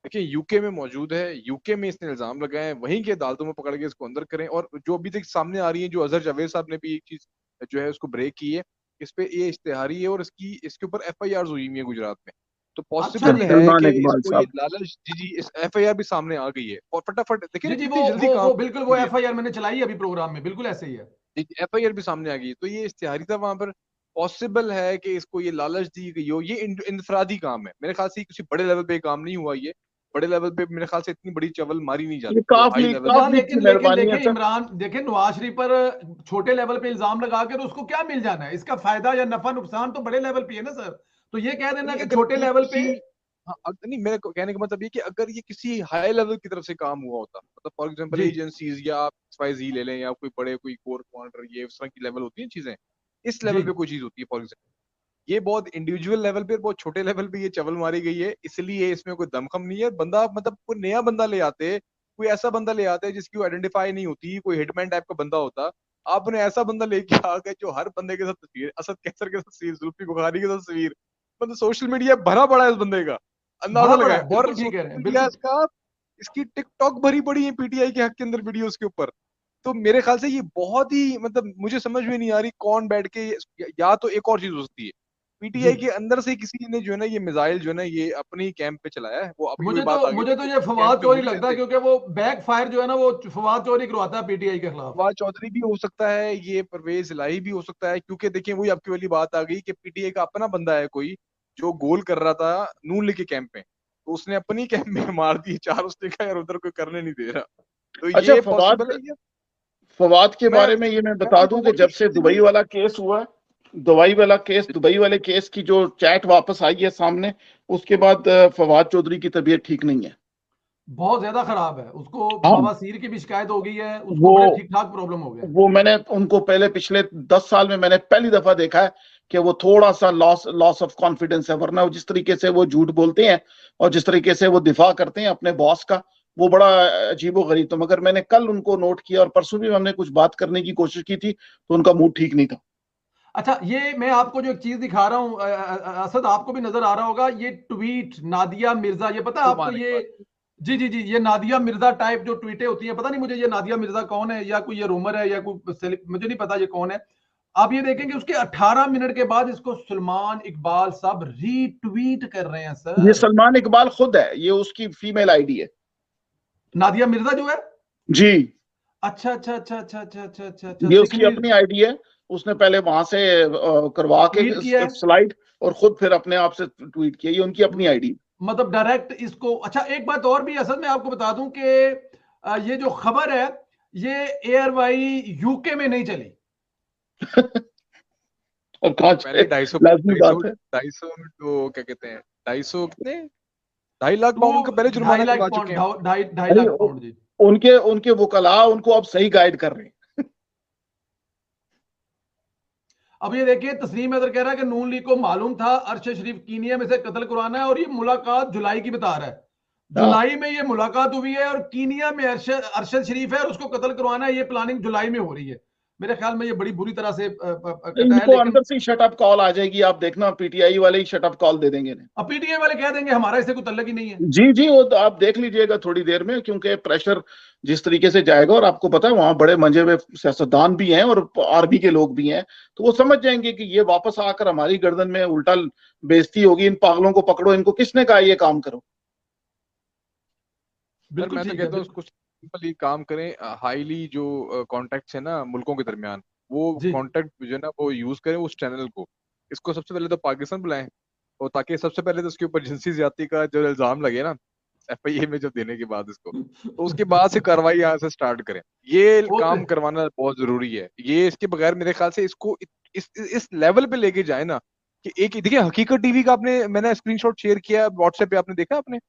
देखिए यूके में मौजूद है, यूके में इसने इल्जाम लगाए हैं, वहीं की अदालतों में पकड़ के इसको अंदर करें। और जो अभी तक सामने आ रही है, जो अजहर जावेद साहब ने भी एक चीज जो है उसको ब्रेक की है, इस पे ये इश्तेहारी है और इसके ऊपर एफआईआर हुई हुई है गुजरात में। तो अच्छा पॉसिबल जी है सलमान कि इकबाल इसको ये साहब। लालच, जी जी, इस एफआईआर भी सामने आ गई है और फटाफट देखिए जी ना जी, कितनी जल्दी काम वो बिल्कुल वो हुई है। एफआईआर मैंने चलाई अभी प्रोग्राम में, बिल्कुल ऐसे ही है। एफआईआर भी सामने आ गई, तो ये इश्तेहारी था वहां पर। पॉसिबल है कि इसको ये लालच दी गई हो। ये इनफरादी काम है मेरे ख्याल से, किसी बड़े लेवल पे काम नहीं हुआ। ये बड़े लेवल पे मेरे ख्याल से इतनी बड़ी चवल मारी नहीं ये जाती जो हाई लेवल पे। हाँ काफली की लेकिन लेकिन मेहरबानी देखें है सर। इमरान, देखें नवाज शरीफ पर छोटे लेवल पे इल्जाम लगा के तो उसको क्या मिल जाना है, इसका फायदा या नफा नुकसान तो बड़े लेवल पे है ना सर। तो ये कह देना नहीं कि अगर छोटे ये लेवल पे। किसी, हाँ, नहीं मेरे कहने का मतलब ये कि अगर ये किसी हाई लेवल की तरफ से काम हुआ होता, मतलब फॉर एग्जांपल जी एजेंसीज या आप XYZ ले लें, या कोई बड़े कोई कोर कमांडर, ये उस तरह की लेवल होती है चीजें, इस जी लेवल पे कोई चीज होती है फॉर एग्जाम्पल। ये बहुत इंडिविजुअल लेवल पे, बहुत छोटे लेवल पे ये चवल मारी गई है, इसलिए इसमें कोई दमखम नहीं है। बंदा मतलब कोई नया बंदा ले आते, कोई ऐसा बंदा ले आते जिसकी वो आइडेंटिफाई नहीं होती, कोई हिटमैन टाइप का बंदा होता। आपने ऐसा बंदा लेके आ गए जो हर बंदे के साथ तस्वीर, असद कैसर के साथ तस्वीर, जुल्फी बुखारी के साथ तस्वीर, मतलब सोशल मीडिया भरा पड़ा है इस बंदे का, अंदाजा भरा पड़ा लगाए। है, और बिल्कुल ठीक कह रहे सोशल हैं मीडिया बिल्कुल। इसका इसकी टिकटॉक भरी पड़ी है पीटीआई के हक के अंदर वीडियोस के ऊपर। तो मेरे ख्याल से ये बहुत ही मतलब मुझे समझ में नहीं आ रही कौन बैठ के या तो एक और चीज हो सकती है, पीटीआई के अंदर से किसी ने जो है ना ये मिसाइल जो है ना ये अपनी कैंप पे चलाया है। वो अभी वही बात आ गई मुझे थी तो कि ये कैंप फवाद पे चौधरी हुई लगता है, कैसे। क्योंकि वो बैक फायर जो है ना वो फवाद चौधरी करवाता है पीटीआई के खिलाफ। फवाद चौधरी भी हो सकता है, ये परवेज इलाही भी हो सकता है, क्योंकि देखिए वही आपकी वाली बात आ गई कि पीटीआई का अपना बंदा है कोई जो गोल कर रहा था नून लीग के कैंप में, तो उसने अपनी कैंप में मार दिए चार, उसने कहा यार उधर कोई करने नहीं दे रहा। तो अच्छा, ये फवाद, पॉसिबल है ये। फवाद के मैं बारे में ये मैं मैं बता एक दूं कि और जब भी से चीज दुबई वाला केस हुआ, दुबई वाले केस की जो चैट वापस आई है सामने, उसके बाद फवाद चौधरी की तबीयत ठीक नहीं है। बहुत ज्यादा खराब है, उसको हाँ, बवासीर की भी शिकायत हो गई है, उसको वो बड़े ठीक ठाक प्रॉब्लम हो गए। वो मैंने उनको पहले पिछले 10 साल में मैंने पहली दफा देखा है कि वो थोड़ा सा लॉस ऑफ कॉन्फिडेंस है, वरना वो जिस तरीके से वो झूठ बोलते हैं और जिस तरीके से वो दिफा करते हैं अपने बॉस का, वो बड़ा अजीबो गरीब। तो मगर मैंने कल उनको नोट किया और परसों भी हमने कुछ बात करने की कोशिश की थी, तो उनका मूड ठीक नहीं था। अच्छा, ये मैं आपको जो एक चीज दिखा रहा हूं, असद आपको भी नजर आ रहा होगा, ये ट्वीट नादिया मिर्जा, ये पता है आपको? घुमाने के ये बाद जी जी जी, ये नादिया मिर्जा टाइप जो ट्वीटें होती हैं, पता नहीं मुझे ये नादिया मिर्जा कौन है, या कोई ये रूमर है या कोई मुझे नहीं पता ये कौन है। आप ये देखेंगे उसके 18 मिनट के बाद इसको सलमान इकबाल साहब रीट्वीट कर रहे हैं ये सर। सलमान इकबाल खुद है, ये उसकी फीमेल आईडी है। नादिया मिर्जा जो है? जी, अच्छा अच्छा अच्छा अच्छा अच्छा अच्छा अच्छा अच्छा, ये उसकी सिखनी अपनी आईडी है। उसने पहले वहां से करवा के ट्वीट किया है, स्लाइड और खुद फिर अपने आप से ट्वीट किया, ये उनकी अपनी आईडी। मतलब डायरेक्ट इसको। अच्छा, एक बात और भी असल में आपको बता दूं कि ये जो खबर है ये एयरवाई यूके में नहीं चली। और कहाँ पहले से 250 लाजमी 250 बात है। 250 तो क्या कहते हैं 250 कितने 2.5 लाख टू पाउंड का पहले ढाई जुर्माना लाख करवा चुके पाउंड हैं। ढाई ढाई अरे लाख पाउंड जी। उनके उनके वकला उनको अब सही गाइड कर रहे हैं। अब ये देखिए, तस्नीम अदर कह रहा है कि नून लीग को मालूम था अरशद शरीफ कीनिया में से कत्ल करवाना है, और ये मुलाकात जुलाई की बता रहा है। हाँ, जुलाई में ये मुलाकात हुई है और कीनिया में अरशद शरीफ है और उसको कत्ल करवाना है, ये प्लानिंग जुलाई में हो रही है। मेरे ख्याल में ये बड़ी बुरी तरह से कटा है, इनको लेकिन अंदर से शटअप कॉल आ जाएगी, आप देखना पीटीआई वाले ही शटअप कॉल दे देंगे इन्हें। अब पीटीआई वाले कह देंगे हमारा इससे कोई तल्लक ही नहीं है। जी जी, वो तो आप देख लीजिएगा थोड़ी देर में, क्योंकि प्रेशर जिस तरीके से जाएगा, और आपको पता है वहां बड़े मंजे हुए सियासतदान भी हैं और आर्मी के लोग भी हैं, तो वो समझ जाएंगे कि ये वापस आकर हमारी गर्दन में उल्टा बेइज्जती होगी। इन पागलों को पकड़ो, इनको किसने कहा ये काम करो। सर बिल्कुल मैं तो ठीक है, कहता हूँ बिल्कुल उसको सिंपली काम करें, हाईली जो कॉन्टेक्ट्स है ना मुल्कों के दरमियान, वो जी। कॉन्टेक्ट जो है ना वो यूज करें उस चैनल को। इसको सबसे पहले तो पाकिस्तान बुलाएं, और ताकि सबसे पहले तो उसके ऊपर जिनसी ज्यादती का जो इल्जाम लगे ना एफआईए में जब देने के बाद इसको, तो उसके बाद से कार्रवाई यहाँ से स्टार्ट करें। ये ओके काम करवाना बहुत जरूरी है। ये इसके बगैर मेरे ख्याल से इसको इस लेवल पे लेके जाए ना कि एक देखिए हकीकत टीवी का आपने मैंने स्क्रीनशॉट शेयर किया व्हाट्सएप पे, आपने देखा आपने?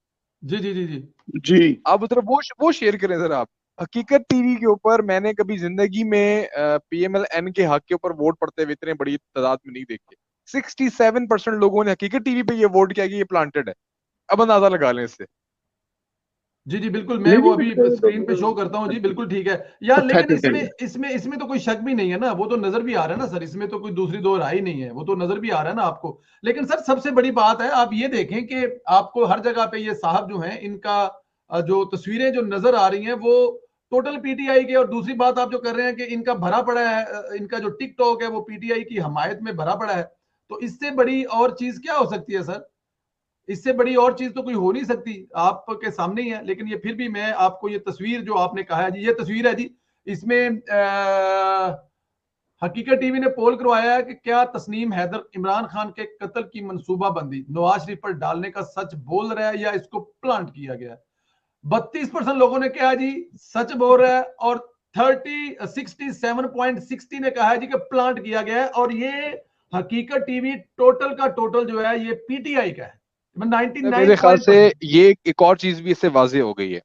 जी जी जी जी। जी, आप उधर वो शेयर करें सर आप। हकीकत टीवी के ऊपर मैंने कभी जिंदगी में पीएमएल-एन के हक के ऊपर वोट पड़ते हुए इतने बड़ी तादाद में नहीं देखे। 67% लोगों ने हकीकत टीवी पे ये वोट किया कि ये प्लांटेड है। अब अंदाजा लगा लें इससे। जी जी बिल्कुल, मैं नहीं वो नहीं, अभी स्क्रीन पे शो करता हूँ जी, बिल्कुल ठीक है यार। लेकिन पैथेटिक है इसमें ये। इसमें इसमें तो कोई शक भी नहीं है ना, वो तो नजर भी आ रहा है ना सर, इसमें तो कोई दूसरी दो राय ही नहीं है, वो तो नजर भी आ रहा है ना आपको। लेकिन सर सबसे बड़ी बात है, आप ये देखें कि आपको हर जगह पे ये साहब जो हैं इनका जो तस्वीरें जो नजर आ रही हैं वो टोटल पीटीआई के, और दूसरी बात आप जो कर रहे हैं कि इनका भरा पड़ा है, इनका जो टिकटॉक है वो पीटीआई की हमायत में भरा पड़ा है। तो इससे बड़ी और चीज क्या हो सकती है सर? इससे बड़ी और चीज तो कोई हो नहीं सकती, आपके सामने ही है। लेकिन ये फिर भी मैं आपको ये तस्वीर जो आपने कहा है जी, ये तस्वीर है जी। इसमें हकीकत टीवी ने पोल करवाया है कि क्या तस्नीम हैदर इमरान खान के कत्ल की मंसूबाबंदी नवाज शरीफ पर डालने का सच बोल रहा है या इसको प्लांट किया गया है? 32% लोगों ने कहा जी सच बोल रहा है, और 67.60 ने कहा है जी कि प्लांट किया गया है। और ये हकीकत टीवी टोटल का टोटल जो है ये पीटीआई का है। मेरे ख्याल से 99% ये एक और चीज भी इससे वाजे हो गई है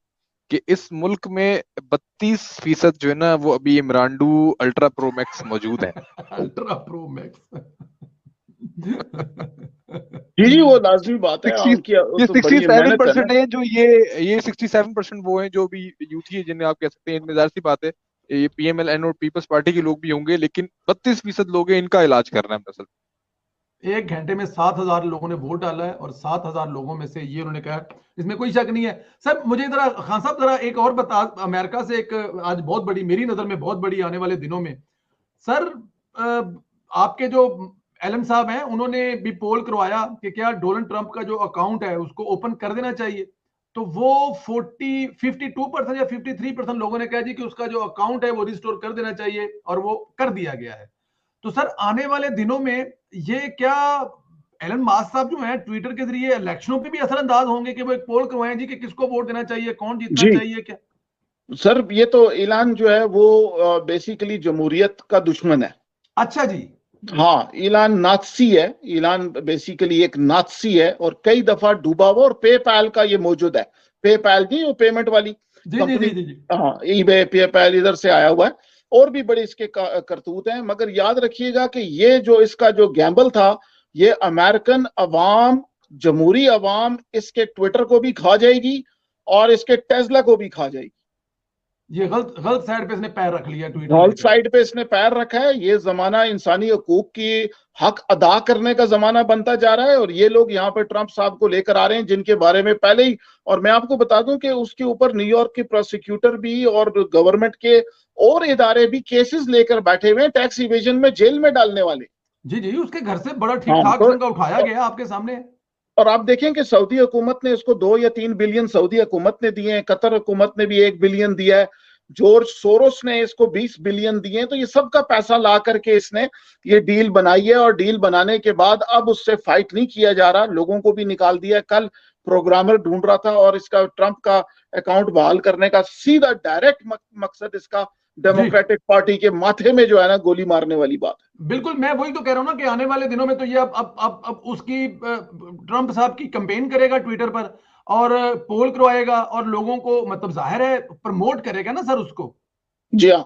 कि इस मुल्क में 32% जो है ना वो अभी इमरानडू अल्ट्रा प्रो मैक्स मौजूद है। Ultra pro max. जी जी, वो लाजमी बात है, 60 उनकी ये तो बड़ी मेहनत है ना। 67% है जो ये 67% वो हैं जो भी यूथ ही जिन्हें आप कह सकते हैं, इनमें जाहिर सी बात है ये पीएमएल-एन और पीपल्स पार्टी के लोग भी होंगे, लेकिन 32% लोग हैं इनका इलाज करना है दरअसल। 1 घंटे में 7,000 लोगों ने वोट डाला है और 7,000 लोगों में से ये उन्होंने कहा, इसमें कोई शक नहीं है। सर मुझे जरा खान साहब जरा एक और बता, अमेरिका से एक आज बहुत बड़ी, मेरी नजर में बहुत बड़ी आने वाले दिनों में सर, आपके जो एलन साहब हैं उन्होंने भी पोल करवाया कि क्या डोनाल्ड ट्रंप का जो अकाउंट है उसको ओपन कर देना चाहिए, तो वो 52% या 53% लोगों ने कहा जी कि उसका जो अकाउंट है वो रिस्टोर कर देना चाहिए, और वो कर दिया गया है। तो सर आने वाले दिनों में ये क्या एलन मास्क साहब जो हैं ट्विटर के जरिए इलेक्शनों पे भी असरअंदाज होंगे कि वो एक पोल करवाएं जी कि किसको वोट देना चाहिए, कौन जीतना जी चाहिए क्या? सर, ये तो ऐलान जो है वो बेसिकली जमहूरियत का दुश्मन है। अच्छा जी। हाँ, ऐलान नात्सी है, ऐलान बेसिकली एक नात्सी है और कई दफा डूबा हुआ, और पेपैल का ये मौजूद है। पेपैल जी, वो पेमेंट वाली जी जी कंपनी, जी जी जी। हाँ, ईबे पेपैल इधर से आया हुआ है, और भी बड़े इसके करतूत हैं। मगर याद रखिएगा कि ये जो इसका जो गैम्बल था, ये अमेरिकन अवाम, जमहूरी अवाम इसके ट्विटर को भी खा जाएगी और इसके टेस्ला को भी खा जाएगी। ये गलत गलत साइड पे इसने पैर रख लिया, ट्विटर गलत लेकर। साइड पे इसने पैर रखा है। ये जमाना इंसानी हकूक की हक अदा करने का जमाना बनता जा रहा है, और ये लोग यहाँ पे ट्रंप साहब को लेकर आ रहे हैं, जिनके बारे में पहले ही, और मैं आपको बता दूं कि उसके ऊपर न्यूयॉर्क के प्रोसिक्यूटर भी और गवर्नमेंट के और इदारे भी केसेस लेकर बैठे हुए हैं, टैक्स इवेजन में जेल में डालने वाले। जी जी, उसके घर से बड़ा ठीक हाँ, ठाक किस्म का उठाया गया आपके सामने। और आप देखें कि सऊदी हुकूमत ने इसको 2 या 3 बिलियन सऊदी हुकूमत ने दिए हैं, कतर हुकूमत ने भी 1 बिलियन दिया है, जॉर्ज सोरोस ने इसको 20 बिलियन दिए हैं। तो ये सबका पैसा ला करके इसने ये डील बनाई है, और डील बनाने के बाद अब उससे फाइट नहीं किया जा रहा, लोगों को भी निकाल दिया। कल प्रोग्रामर ढूंढ रहा था, और इसका ट्रंप का अकाउंट बहाल करने का सीधा डायरेक्ट मकसद इसका डेमोक्रेटिक पार्टी के माथे में जो है ना गोली मारने वाली बात है। बिल्कुल, मैं वही तो कह रहा हूं ना कि आने वाले दिनों में तो ये अब उसकी ट्रंप साहब की कैंपेन करेगा ट्विटर पर, और पोल करवाएगा, और लोगों को मतलब जाहिर है प्रमोट करेगा ना सर उसको। जी हाँ,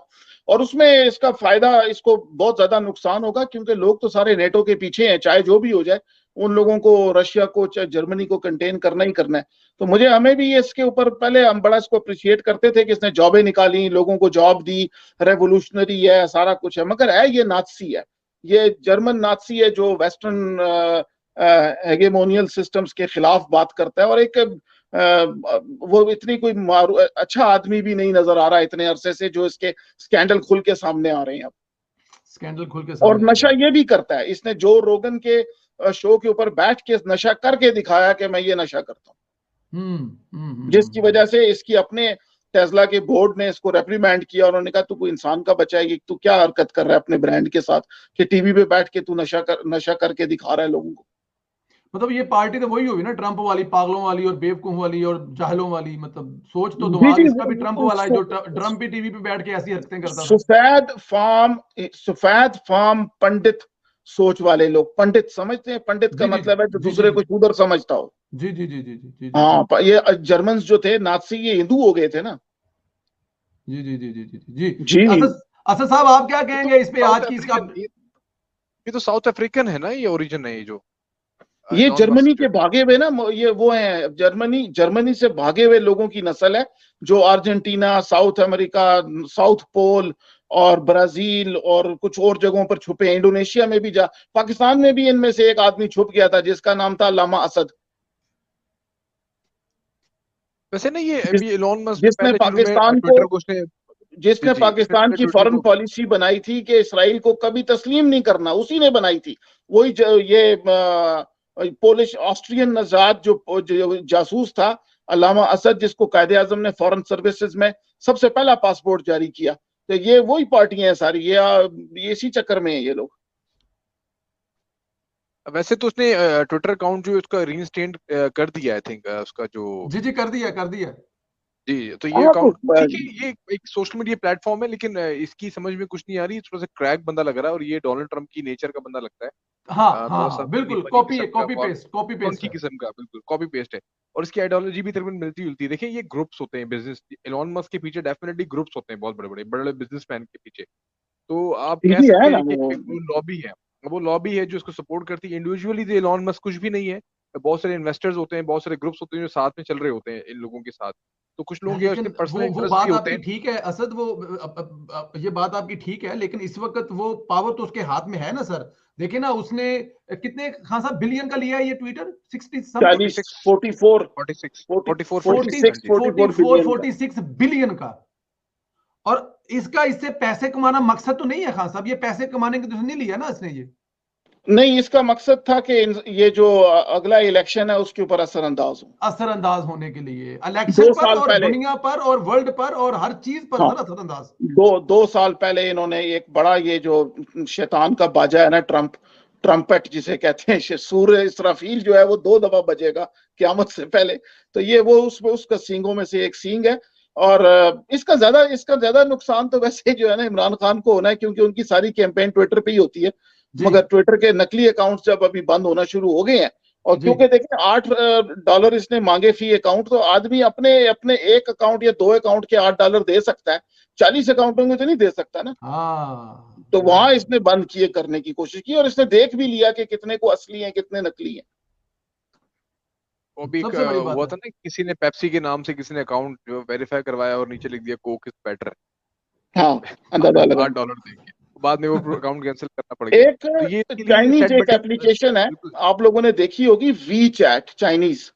और उसमें इसका फायदा, इसको बहुत ज्यादा नुकसान होगा, क्योंकि लोग तो सारे नेटो के पीछे हैं, चाहे जो भी हो जाए, उन लोगों को, रशिया को, चाहे जर्मनी को कंटेन करना ही करना है। तो मुझे, हमें भी इसके ऊपर, पहले हम बड़ा इसको अप्रिशिएट करते थे कि इसने जॉबें निकाली, लोगों को जॉब दी, रेवोल्यूशनरी है, सारा कुछ है, मगर है ये नात्सी है, ये जर्मन नात्सी है, जो वेस्टर्न हेगेमोनियल सिस्टम्स के खिलाफ बात करता है। और एक वो इतनी कोई अच्छा आदमी भी नहीं नजर आ रहा है इतने अरसे से, जो इसके स्कैंडल खुल के सामने आ रहे हैं अब। स्कैंडल खुल के और सामने नशा ये भी करता है, इसने जो रोगन के शो के ऊपर बैठ के नशा करके दिखाया कि मैं ये नशा करता हूँ, जिसकी वजह से इसकी अपने टेस्ला के बोर्ड ने इसको रेप्रीमेंड किया, और उन्होंने कहा तू कोई इंसान का बच्चा है, तू क्या हरकत कर रहा है अपने ब्रांड के साथ, कि टीवी पे बैठ के तू नशा करके दिखा रहा है लोगों को। मतलब ये पार्टी तो वही हुई ना, ट्रंप वाली, पागलों वाली और बेवकूफ वाली और जाहलों वाली। मतलब सोच तो जी दिमाग जी, इसका भी ट्रंप वाला है, जो ट्रंप भी टीवी पे बैठ के ऐसी हरकतें करता था। सफेद फार्म पंडित सोच वाले लोग, पंडित समझते हैं, पंडित का जी जी मतलब है जो जी जी दूसरे जी को शूद्र समझता हो। जी जी जी जी जी जी हाँ, ये जर्मन जो थे नात्सी, ये हिंदू हो गए थे ना। जी जी जी जी जी जी। जी, असद असद साहब आप क्या ये कहेंगे इस पे, तो आज साउथ की इसका? अफ्रीकन, ये तो साउथ अफ्रीकन है ना, ये ओरिजिन है, ये जो ये इलॉन जर्मनी मस्क के भागे हुए ना, ये वो हैं, जर्मनी से भागे हुए लोगों की नस्ल है, जो Argentina, South America, South Pole और ब्राजील और कुछ और जगहों पर छुपे हैं। इंडोनेशिया में भी पाकिस्तान में भी इनमें से एक आदमी छुप गया था, जिसका नाम था लामा असद, वैसे ना, ये अभी इलॉन मस्क ने जिसने पहले शुरू में पाकिस्तान को, ट्विटर को उसने, जी जिसने जी, इसने पाकिस्तान पहले की ट्विटर फॉरेन को, पॉलिसी बनाई थी कि इसराइल को कभी तस्लीम नहीं करना, उसी ने बनाई थी। वही ये पोलिश ऑस्ट्रियन नजाद जो जासूस था, अलामा असद, जिसको कायदे आजम ने फॉरेन सर्विसेज में सबसे पहला पासपोर्ट जारी किया। तो ये वही पार्टियां हैं सारी, ये इसी चक्कर में है ये लोग। वैसे तो उसने ट्विटर अकाउंट जो उसका रीइंस्टेट कर दिया, आई थिंक, उसका जो, जी जी कर दिया कर दिया। जी, तो ये हाँ, तो अकाउंट ठीक है, ये एक सोशल मीडिया प्लेटफॉर्म है, लेकिन इसकी समझ में कुछ नहीं आ रही, थोड़ा सा क्रैक बंदा लग रहा है, और ये डोनाल्ड ट्रंप की नेचर का बंदा लगता है। हाँ हाँ थोड़ा सा हाँ फनी बिल्कुल, फनी कॉपी किस्म है, का, कॉपी पेस्ट फंकी है। किस्म का, बिल्कुल कॉपी पेस्ट है। और इसकी आइडियोलॉजी भी तकरीबन मिलती जुलती है। देखिए, ये ग्रुप्स होते हैं बिजनेस, इलॉन मस्क के पीछे डेफिनेटली ग्रुप्स होते हैं, बहुत बड़े बड़े बड़े बिजनेसमैन के पीछे। तो आप कह सीधी है सकते ना हैं कि वो। एक वो लॉबी है, वो लॉबी है जो इसको सपोर्ट करती है। इंडिविजुअली तो इलॉन मस्क कुछ भी नहीं है, बहुत सारे इन्वेस्टर्स होते हैं, बहुत सारे ग्रुप्स होते हैं जो साथ में चल रहे होते हैं इन लोगों के साथ। तो कुछ लोगों के लेकिन उसके पर्सनल वो इंटरेस्ट बात भी होते आपकी हैं। ठीक है असद, वो ये बात आपकी ठीक है, लेकिन इस वक्त वो पावर तो उसके हाथ में है ना सर। देखिए ना, उसने कितने खान साहब बिलियन का लिया है ये ट्विटर, 60 समथिंग, 40 44 46 40 44 46 हाँ 46 जी। 44 44 बिलियन का। 46 बिलियन का। और इसका इससे पैसे कमाना मकसद तो नहीं है खान साहब, ये पैसे कमाने के तो नहीं लिया ना इसने ये। नहीं, इसका मकसद था कि ये जो अगला इलेक्शन है उसके ऊपर असरअंदाज हो। असरअंदाज होने के लिए, इलेक्शन दो पर साल और पहले, दुनिया पर और वर्ल्ड पर और हर चीज पर हाँ, सर असरअंदाज। दो साल पहले इन्होंने एक बड़ा, ये जो शैतान का बाजा है ना, ट्रम्पेट जिसे कहते हैं, सूर्य इसराफील जो है वो 2 दफा बजेगा क्यामत से पहले। तो ये वो उसका सींगों में से एक सींग है। और इसका ज्यादा नुकसान तो वैसे जो है ना इमरान खान को होना है, क्योंकि उनकी सारी कैंपेन ट्विटर पे ही होती है। जी मगर ट्विटर के नकली अकाउंट जब अभी बंद होना शुरू हो गए हैं, और जी क्योंकि देखिए $8 इसने मांगे फी अकाउंट, तो आदमी अपने अपने एक अकाउंट या 2 अकाउंट के $8 दे सकता है, 40 अकाउंटों में तो नहीं दे सकता ना। हाँ तो वहां बिल्कुल। इसने बंद किए करने की कोशिश की, और इसने देख भी लिया कि कितने को असली है कितने नकली है। वो भी एक सबसे बड़ी बात हुआ है। था ना, किसी ने पेप्सी के नाम से किसी ने अकाउंट जो वेरीफाई करवाया और नीचे लिख दिया कोक इज बेटर, हाँ, अंदाजा लगा। $8 देंगे, बाद में वो अकाउंट कैंसिल करना पड़ गया। एक तो ये इसके लिए चाइनीज सेट एक बटन एप्लीकेशन है, बिल्कुल। आप लोगों ने देखी होगी, वी चैट, चाइनीज,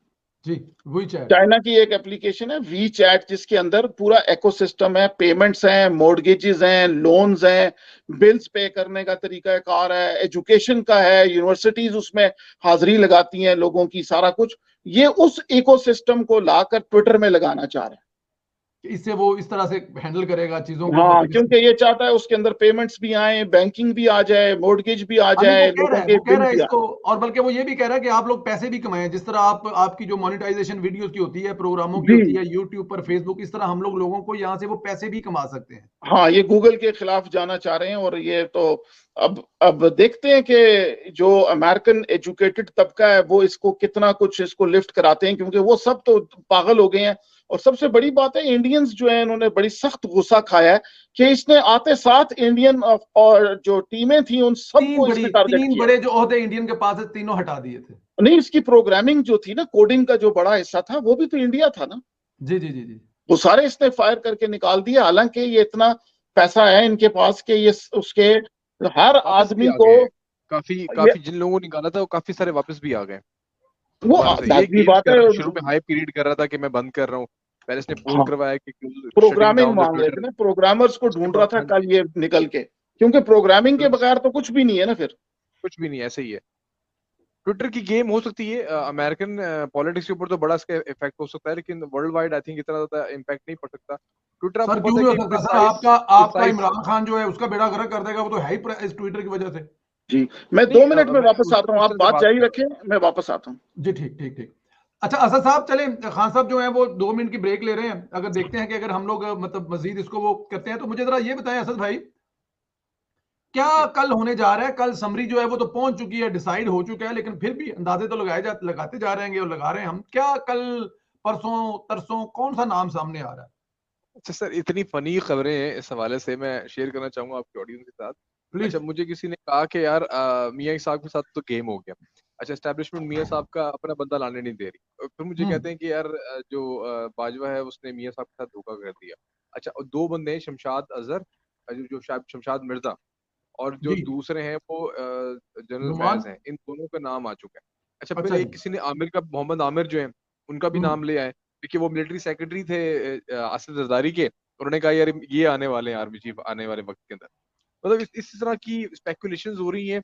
जी वही चैट। चाइना की एक एप्लीकेशन है वी चैट, जिसके अंदर पूरा इकोसिस्टम है, पेमेंट्स हैं, मॉर्गेजेस हैं, लोन्स हैं, बिल्स पे करने का तरीका कार है, एजुकेशन का है, यूनिवर्सिटीज उसमें हाजिरी लगाती हैं लोगों की, सारा कुछ ये उस इकोसिस्टम को लाकर ट्विटर में लगाना चाह रहे हैं। इससे वो इस तरह से हैंडल करेगा चीजों को, हाँ, मतलब क्योंकि ये चाहता है उसके अंदर पेमेंट्स भी आए, बैंकिंग भी आ जाए, मॉर्गेज भी आ हाँ नहीं, वो जाए, कह रहा लोगों है, के वो कह बिल रहा है भी आए। इसको। और बल्कि वो ये भी कह रहा है कि आप लोग पैसे भी कमाएं, जिस तरह आप आपकी जो मोनेटाइजेशन वीडियोस की होती है, प्रोग्रामों की जी, होती है, यूट्यूब पर, फेसबुक, इस तरह हम लोग लोगों को यहाँ से वो पैसे भी कमा सकते हैं। हाँ, ये गूगल के खिलाफ जाना चाह रहे हैं। और ये तो अब देखते हैं कि जो अमेरिकन एजुकेटेड तबका है वो इसको कितना कुछ इसको लिफ्ट कराते हैं, क्योंकि वो सब तो पागल हो गए हैं। और सबसे बड़ी बात है, इंडियंस जो है इन्होंने बड़ी सख्त गुस्सा खाया है कि इसने आते साथ इंडियन और जो टीमें थी उन सबको इसने टारगेट तीन किया। बड़े जो ओहदे इंडियन के पास है, तीनों हटा दिए थे। नहीं, इसकी प्रोग्रामिंग जो थी ना, कोडिंग का जो बड़ा हिस्सा था, वो भी तो इंडिया था ना। जी जी जी जी। वो सारे इसने फायर करके निकाल दिया, हालांकि ये इतना पैसा है इनके पास कि ये उसके हर वापस भी आदमी आ को गए, काफी ये काफी जिन लोगों ने निकाला था वो काफी सारे वापस भी आ गए वो दोबारा से। ये लाजमी गेम्स बात कर है। रहा था, शुरू में हाई पीरियड कर रहा था कि मैं बंद कर रहा हूँ, पहले इसने पोल हाँ, करवाया कि शटिंग प्रोग्रामिंग डाउन द मांग रहे थे ट्विटर, ना, प्रोग्रामर्स को उसके ढूंढ रहा बाद था हाँ जी, कल ये निकल के, क्योंकि प्रोग्रामिंग के फिर बगैर तो कुछ भी नहीं है ना फिर। कुछ भी नहीं, ऐसे ही है। ट्विटर की गेम हो सकती है, अमेरिकन पॉलिटिक्स के ऊपर तो बड़ा इसका इफेक्ट हो सकता है, लेकिन वर्ल्ड वाइड आई थिंक इतना ज्यादा इम्पैक्ट नहीं पड़ सकता। ट्विटर सर आपको क्यों पता है नहीं हो कि सकता सर, प्रिसाइज आपका आपका प्रिसाइज इमरान खान जो है उसका बेड़ा गर्क कर देगा, वो तो है ही इस ट्विटर की वजह से। जी, मैं नहीं, 2 मिनट में मैं वापस आता हूँ, उस आप तरह से बात बात जारी कर रहा रखें, मैं वापस आता हूँ। जी ठीक ठीक ठीक। अच्छा असद साहब, चले खान साहब जो है वो 2 मिनट की ब्रेक ले रहे हैं, अगर देखते हैं कि अगर हम लोग मतलब मजीद इसको वो करते हैं, तो मुझे जरा ये बताएं असद भाई, क्या हूँ जी। कल होने जा रहा है? कल समरी जो है वो तो पहुंच चुकी है, डिसाइड हो चुका है, लेकिन फिर भी अंदाजे तो लगाते जा रहेंगे और लगा रहे हैं हम, क्या कल परसों तरसों कौन सा नाम सामने आ रहा है? अच्छा सर, इतनी फनी खबरें हैं, इस हवाले से मैं शेयर करना चाहूंगा आपकी ऑडियंस के साथ। अच्छा, प्लीज। मुझे किसी ने कहा कि यार मियाँ साहब के साथ तो गेम हो गया। अच्छा, एस्टेब्लिशमेंट मियाँ साहब का अपना बंदा लाने नहीं दे रही, और फिर मुझे कहते हम्म। हैं कि यार जो बाजवा है उसने मियाँ साहब के साथ धोखा कर दिया। अच्छा, और 2 बंदे हैं, शमशाद अजहर, जो शायद शमशाद मिर्जा, और जो जी। दूसरे हैं वो जनरल नुमान। फैज हैं। इन दोनों का नाम आ चुका है। अच्छा, फिर अच्छा एक जी। किसी ने आमिर का, मोहम्मद आमिर जो है, उनका भी हम्म। नाम ले आए, क्योंकि वो मिलिट्री सेक्रेटरी थे आसिफ जरदारी के। उन्होंने कहा यार ये आने वाले हैं आर्मी चीफ आने वाले वक्त के अंदर। मतलब इस तरह की स्पेकुलेशंस हो रही हैं।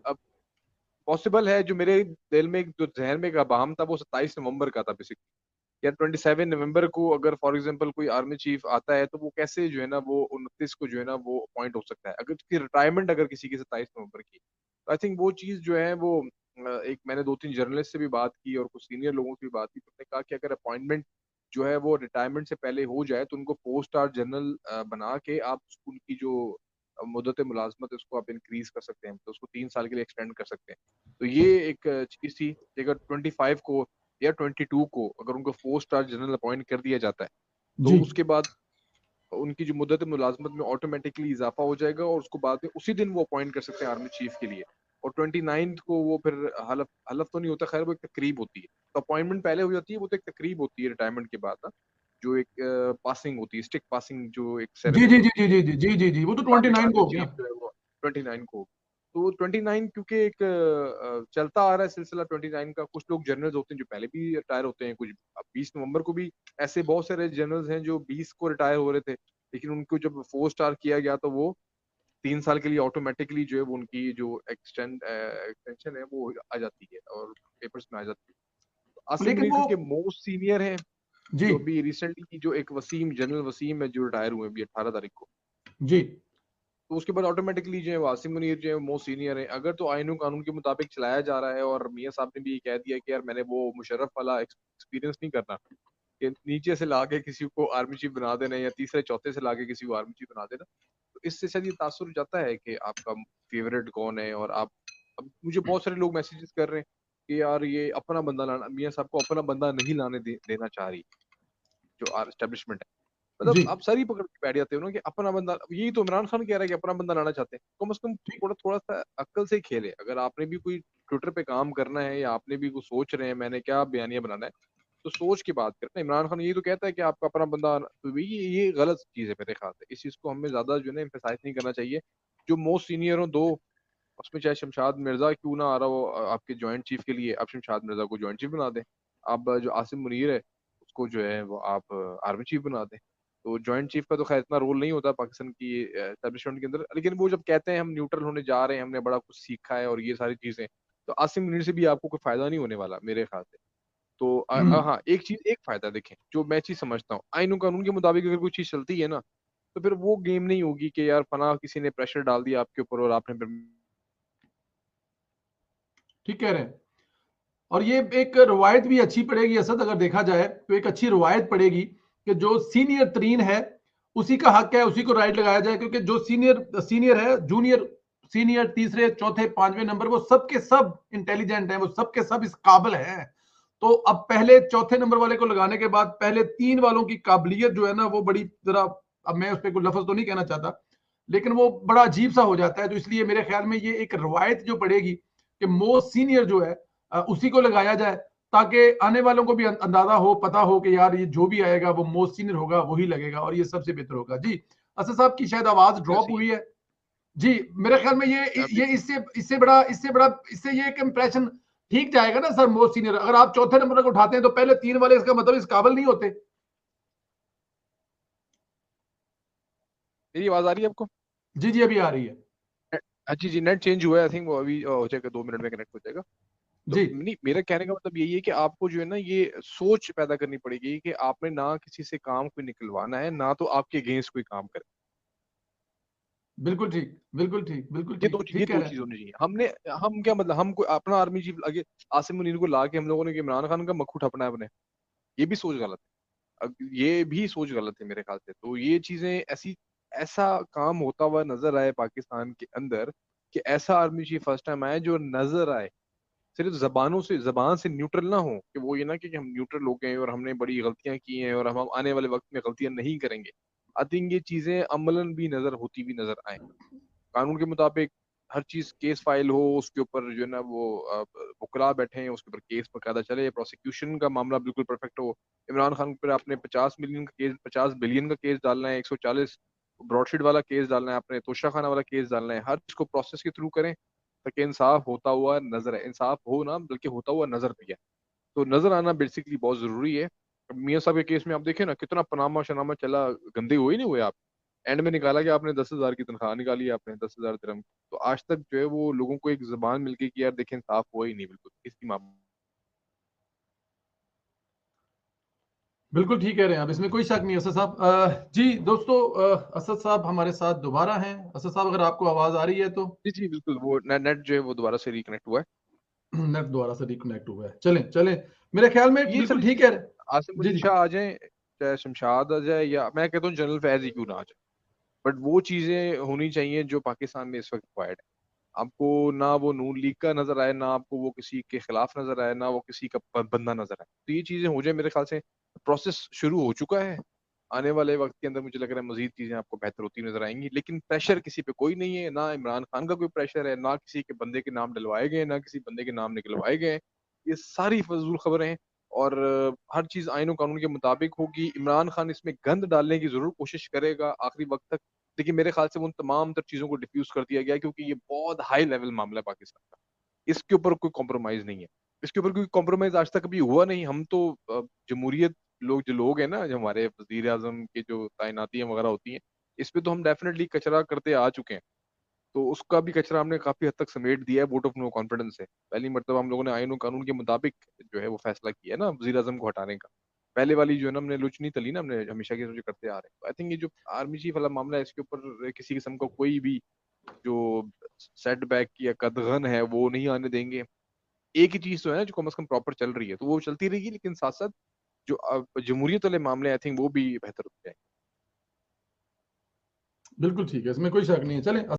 अब पॉसिबल है, जो मेरे दिल में जो जहन में एक अबाम था वो 27 नवंबर का था बेसिकली। यार 27 नवंबर को अगर फॉर एग्जांपल कोई आर्मी चीफ आता है, तो वो कैसे जो है ना वो 29 को जो है ना वो अपॉइंट हो सकता है, अगर उसकी रिटायरमेंट अगर किसी की 27 नवंबर की। तो आई थिंक वो चीज जो है वो एक मैंने 2-3 जर्नलिस्ट से भी बात की और कुछ सीनियर लोगों से भी बात की, तो उन्होंने कहा कि अगर अपॉइंटमेंट जो है वो रिटायरमेंट से पहले हो जाए, तो उनको 4 स्टार जनरल बना के आप उनकी जो मुद्दत मुलाजमत है उसको आप इंक्रीज कर सकते हैं, तो उसको 3 साल के लिए एक्सटेंड कर सकते हैं। तो ये एक चीज थी कि अगर 25 को या 22 को अगर उनको 4 स्टार जनरल अपॉइंट कर दिया जाता है, तो जी। उसके बाद उनकी जो मुद्दत मुलाजमत में ऑटोमेटिकली इजाफा हो जाएगा, और उसको बाद में उसी दिन वो अपॉइंट कर सकते हैं आर्मी चीफ के लिए। और 29 को वो फिर हलफ हलफ तो नहीं होता, खैर वो एक तकरीब होती है, तो अपॉइंटमेंट पहले हो जाती है, वो तो एक तकरीब होती है रिटायरमेंट के बाद ना, जो एक पासिंग होती है, स्टिक पासिंग, जो एक जी सेरेमनी जी जी होती जी है, जी जी जी जी वो तो आर्मी 29 को आर्मी हो गया। चीफ जो है वो 29 को। तो 29 क्योंकि एक चलता आ रहा है सिलसिला 29 का। कुछ लोग जनरल्स होते हैं जो पहले भी रिटायर होते हैं, कुछ अब 20 नवंबर को भी ऐसे बहुत सारे जनरल्स हैं जो 20 को रिटायर हो रहे थे, लेकिन उनको जब 4 स्टार किया गया तो वो 3 साल के लिए ऑटोमेटिकली जो है वो उनकी जो एक्सटेंशन है वो आ जाती है और पेपर्स में आ जाती है। तो आसिम लेकिन मुनीर वो क्योंकि मोस्ट सीनियर है, जी जो अभी रिसेंटली जो एक वसीम, जनरल वसीम है जो रिटायर हुए अभी 18 तारीख को, जी तो उसके बाद ऑटोमेटिकली जो है वो आसिम मुनीर जो है मोस्ट सीनियर है। अगर तो आईन कानून के मुताबिक चलाया जा रहा है और मियां साहब ने भी ये कह दिया कि यार मैंने वो मुशर्रफ वाला एक्सपीरियंस नहीं करना कि नीचे से लाके किसी को आर्मी चीफ बना देना या तीसरे चौथे से लाके किसी को आर्मी चीफ बना देना, तो इससे शायद ये तासुर जाता है कि आपका फेवरेट कौन है। और आप, अब मुझे बहुत सारे लोग मैसेजेस कर रहे हैं कि यार ये अपना बंदा लाना, मियां साहब को अपना बंदा नहीं लाने देना चाह रही जो एस्टेब्लिशमेंट है। मतलब जी आप सर ही पकड़ के बैठ जाते हो ना कि अपना बंदा, यही तो इमरान खान कह रहा है कि अपना बंदा लाना चाहते हैं। कम से कम ठीक। थोड़ा थोड़ा सा अक्ल से ही खेले। अगर आपने भी कोई ट्विटर पे काम करना है या आपने भी कुछ सोच रहे हैं मैंने क्या बयानिया बनाना है, तो सोच के बात करना। इमरान खान यही तो कहता है कि आपका अपना बंदा, तो ये गलत चीज है मेरे ख्याल से। इस चीज को हमें ज्यादा जो है ना एम्फेसाइज नहीं करना चाहिए। जो मोस्ट सीनियर हो दो, उसमें चाहे शमशाद मिर्जा क्यों ना आ रहा हो आपके जॉइंट चीफ के लिए, आप शमशाद मिर्जा को जॉइंट चीफ बना दें। आप जो आसिम मुनीर है उसको जो है वो आप आर्मी चीफ बना दें। तो जॉइंट चीफ का तो खैर इतना रोल नहीं होता पाकिस्तान की एस्टेब्लिशमेंट के अंदर, लेकिन वो जब कहते हैं हम न्यूट्रल होने जा रहे हैं, हमने बड़ा कुछ सीखा है और ये सारी चीजें, तो आसिम मुनीर से भी आपको कोई फायदा नहीं होने वाला मेरे ख्याल से। तो हाँ, एक चीज, एक फायदा देखें जो मैं चीज समझता हूँ, आइन कानून के मुताबिक अगर कोई चीज चलती है ना, तो फिर वो गेम नहीं होगी कि यार फना किसी ने प्रेशर डाल दिया आपके ऊपर और आपने फिर। ठीक कह रहे हैं। और ये एक रवायत भी अच्छी पड़ेगी असद, अगर देखा जाए तो एक अच्छी रवायत पड़ेगी कि जो सीनियर तरीन है उसी का हक है, उसी को राइट लगाया जाए, क्योंकि जो सीनियर सीनियर है, जूनियर सीनियर तीसरे चौथे पांचवें नंबर वो सबके सब इंटेलिजेंट हैं, वो सबके सब इस काबिल हैं। तो अब पहले चौथे नंबर वाले को लगाने के बाद पहले तीन वालों की काबिलियत जो है ना वो बड़ी जरा, अब मैं उस पर कोई लफ्ज तो नहीं कहना चाहता, लेकिन वो बड़ा अजीब सा हो जाता है। तो इसलिए मेरे ख्याल में ये एक रवायत जो पड़ेगी कि मोस्ट सीनियर जो है उसी को लगाया जाए, ताकि आने वालों को भी अंदाजा हो, पता हो कि यार ये जो भी आएगा वो मोस्ट सीनियर होगा, वही लगेगा और ये सबसे बेहतर होगा। जी असद साहब की शायद आवाज ड्रॉप सही हुई है। जी मेरे ख्याल में है अभी। ये इससे ये एक इंप्रेशन ठीक जाएगा ना सर। मोस्ट सीनियर अगर आप चौथे नंबर को उठाते हैं तो पहले तीन वाले इसका मतलब इस काबिल नहीं होते। मेरी आवाज आ रही है आपको? जी जी अभी आ रही है। हाँ जी जी, नेट चेंज हुआ है, आई थिंक वो अभी हो जाएगा, 2 मिनट में कनेक्ट हो जाएगा। तो जी नहीं, मेरा कहने का मतलब यही है कि आपको जो है ना ये सोच पैदा करनी पड़ेगी कि आपने ना किसी से काम कोई निकलवाना है, ना तो आपके अगेंस्ट कोई काम करे। बिल्कुल ठीक, बिल्कुल ठीक, बिल्कुल ये ठीक, ये ठीक कह दो रहे चीज हैं। होनी चाहिए। हम क्या मतलब, हम कोई अपना आर्मी चीफ आगे आसिम मुनीर को ला के हम लोगों ने इमरान खान का मक्खू ठपना है अपने, ये भी सोच गलत है। ये भी सोच गलत है मेरे ख्याल से। तो ये चीजें ऐसी, ऐसा काम होता हुआ नजर आए पाकिस्तान के अंदर कि ऐसा आर्मी चीफ फर्स्ट टाइम आए जो नजर आए, सिर्फ जबान से न्यूट्रल ना हो, कि वो ये ना कि हम न्यूट्रल हो गए और हमने बड़ी गलतियां की हैं और हम आने वाले वक्त में गलतियां नहीं करेंगे। आई थिंक ये चीजें अमलन भी नजर होती भी नजर आए। कानून के मुताबिक हर चीज केस फाइल हो, उसके ऊपर जो है ना वो वकला बैठे हैं, उसके ऊपर केस बकायदा चले, प्रोसिक्यूशन का मामला बिल्कुल परफेक्ट हो। इमरान खान पर आपने 50 मिलियन का केस, 50 बिलियन का केस डालना है, 140 ब्रॉडशीट वाला केस डालना है, आपने तोशा खाना वाला केस डालना है, हर चीज को प्रोसेस के थ्रू करें ताकि इंसाफ होता हुआ नजर है। इंसाफ हो ना, बल्कि होता हुआ नजर भी है। तो नजर आना बेसिकली बहुत जरूरी है। अब मियां साहब के केस में आप देखें ना कितना पनामा शनामा चला, गंदे हुए ही नहीं हुए आप। एंड में निकाला कि आपने 10,000 की तनख्वाह निकाली, आपने 10,000 दिरहम। तो आज तक जो है वो लोगों को एक जबान मिल गई कि यार देखें इंसाफ हुआ ही नहीं बिल्कुल इसकी मामले। बिल्कुल ठीक कह रहे हैं आप, इसमें कोई शक नहीं। असद साहब जी दोस्तों, असद साहब हमारे साथ दोबारा हैं। असद साहब अगर आपको आवाज आ रही है तो जी जी बिल्कुल, वो नेट जो है वो दोबारा से रिकनेक्ट हुआ है। नेट दोबारा से रिकनेक्ट हुआ है। चलें चलें, मेरे ख्याल में ये बिल्कुल सारी ठीक चीजें, है। आसिम जी मुनीर जी शाह आ जाए, चाहे शमशाद आ जाए, या मैं कहता हूँ जनरल फैज ही क्यों ना आ जाए, बट वो चीजें होनी चाहिए जो पाकिस्तान में इस वक्त रिक्वायर्ड है। आपको ना वो नून लीग का नजर आए, ना आपको वो किसी के खिलाफ नजर आए, ना वो किसी का बंदा नजर आए। तो ये चीजें हो जाए मेरे ख्याल से, प्रोसेस शुरू हो चुका है। आने वाले वक्त के अंदर मुझे लग रहा है मजीद चीजें आपको बेहतर होती नजर आएंगी। लेकिन प्रेशर किसी पे कोई नहीं है, ना इमरान खान का कोई प्रेशर है, ना किसी के बंदे के नाम डलवाए गए, ना किसी बंदे के नाम निकलवाए गए। ये सारी फजूल खबरें हैं। और हर चीज आईन और कानून के मुताबिक होगी। इमरान खान इसमें गंद डालने की जरूर कोशिश करेगा आखिरी वक्त तक, लेकिन मेरे ख्याल से वो उन तमाम तर चीजों को डिफ्यूज कर दिया गया, क्योंकि ये बहुत हाई लेवल मामला है पाकिस्तान का। इसके ऊपर कोई कॉम्प्रोमाइज नहीं है, इसके ऊपर कोई कॉम्प्रोमाइज आज तक कभी हुआ नहीं। हम तो जमहूरियत लोग हैं ना, जो हमारे वजीर आजम के जो तैनातियां वगैरह होती हैं, इस पे तो हम डेफिनेटली कचरा करते आ चुके हैं। तो उसका भी कचरा हमने काफी हद तक समेट दिया है वोट ऑफ नो कॉन्फिडेंस से। पहली मरतबा हम लोगों ने आईन और कानून के मुताबिक जो है वो फैसला किया है ना वजीर आजम को हटाने का। पहले वाली जो है ना हमने लुच नहीं तली ना, हमने हमेशा की जो करते आ रहे हैं। तो आई थिंक ये जो आर्मी चीफ वाला मामला है, इसके ऊपर किसी किस्म का कोई भी जो सेटबैक या कदगन है वो नहीं आने देंगे। एक ही चीज तो है ना जो कम से कम प्रॉपर चल रही है, तो वो चलती रहेगी, लेकिन साथ साथ जो जमहूरियत वाले मामले आई थिंक वो भी बेहतर होते हैं। बिल्कुल ठीक है, इसमें कोई शक नहीं है। चलें।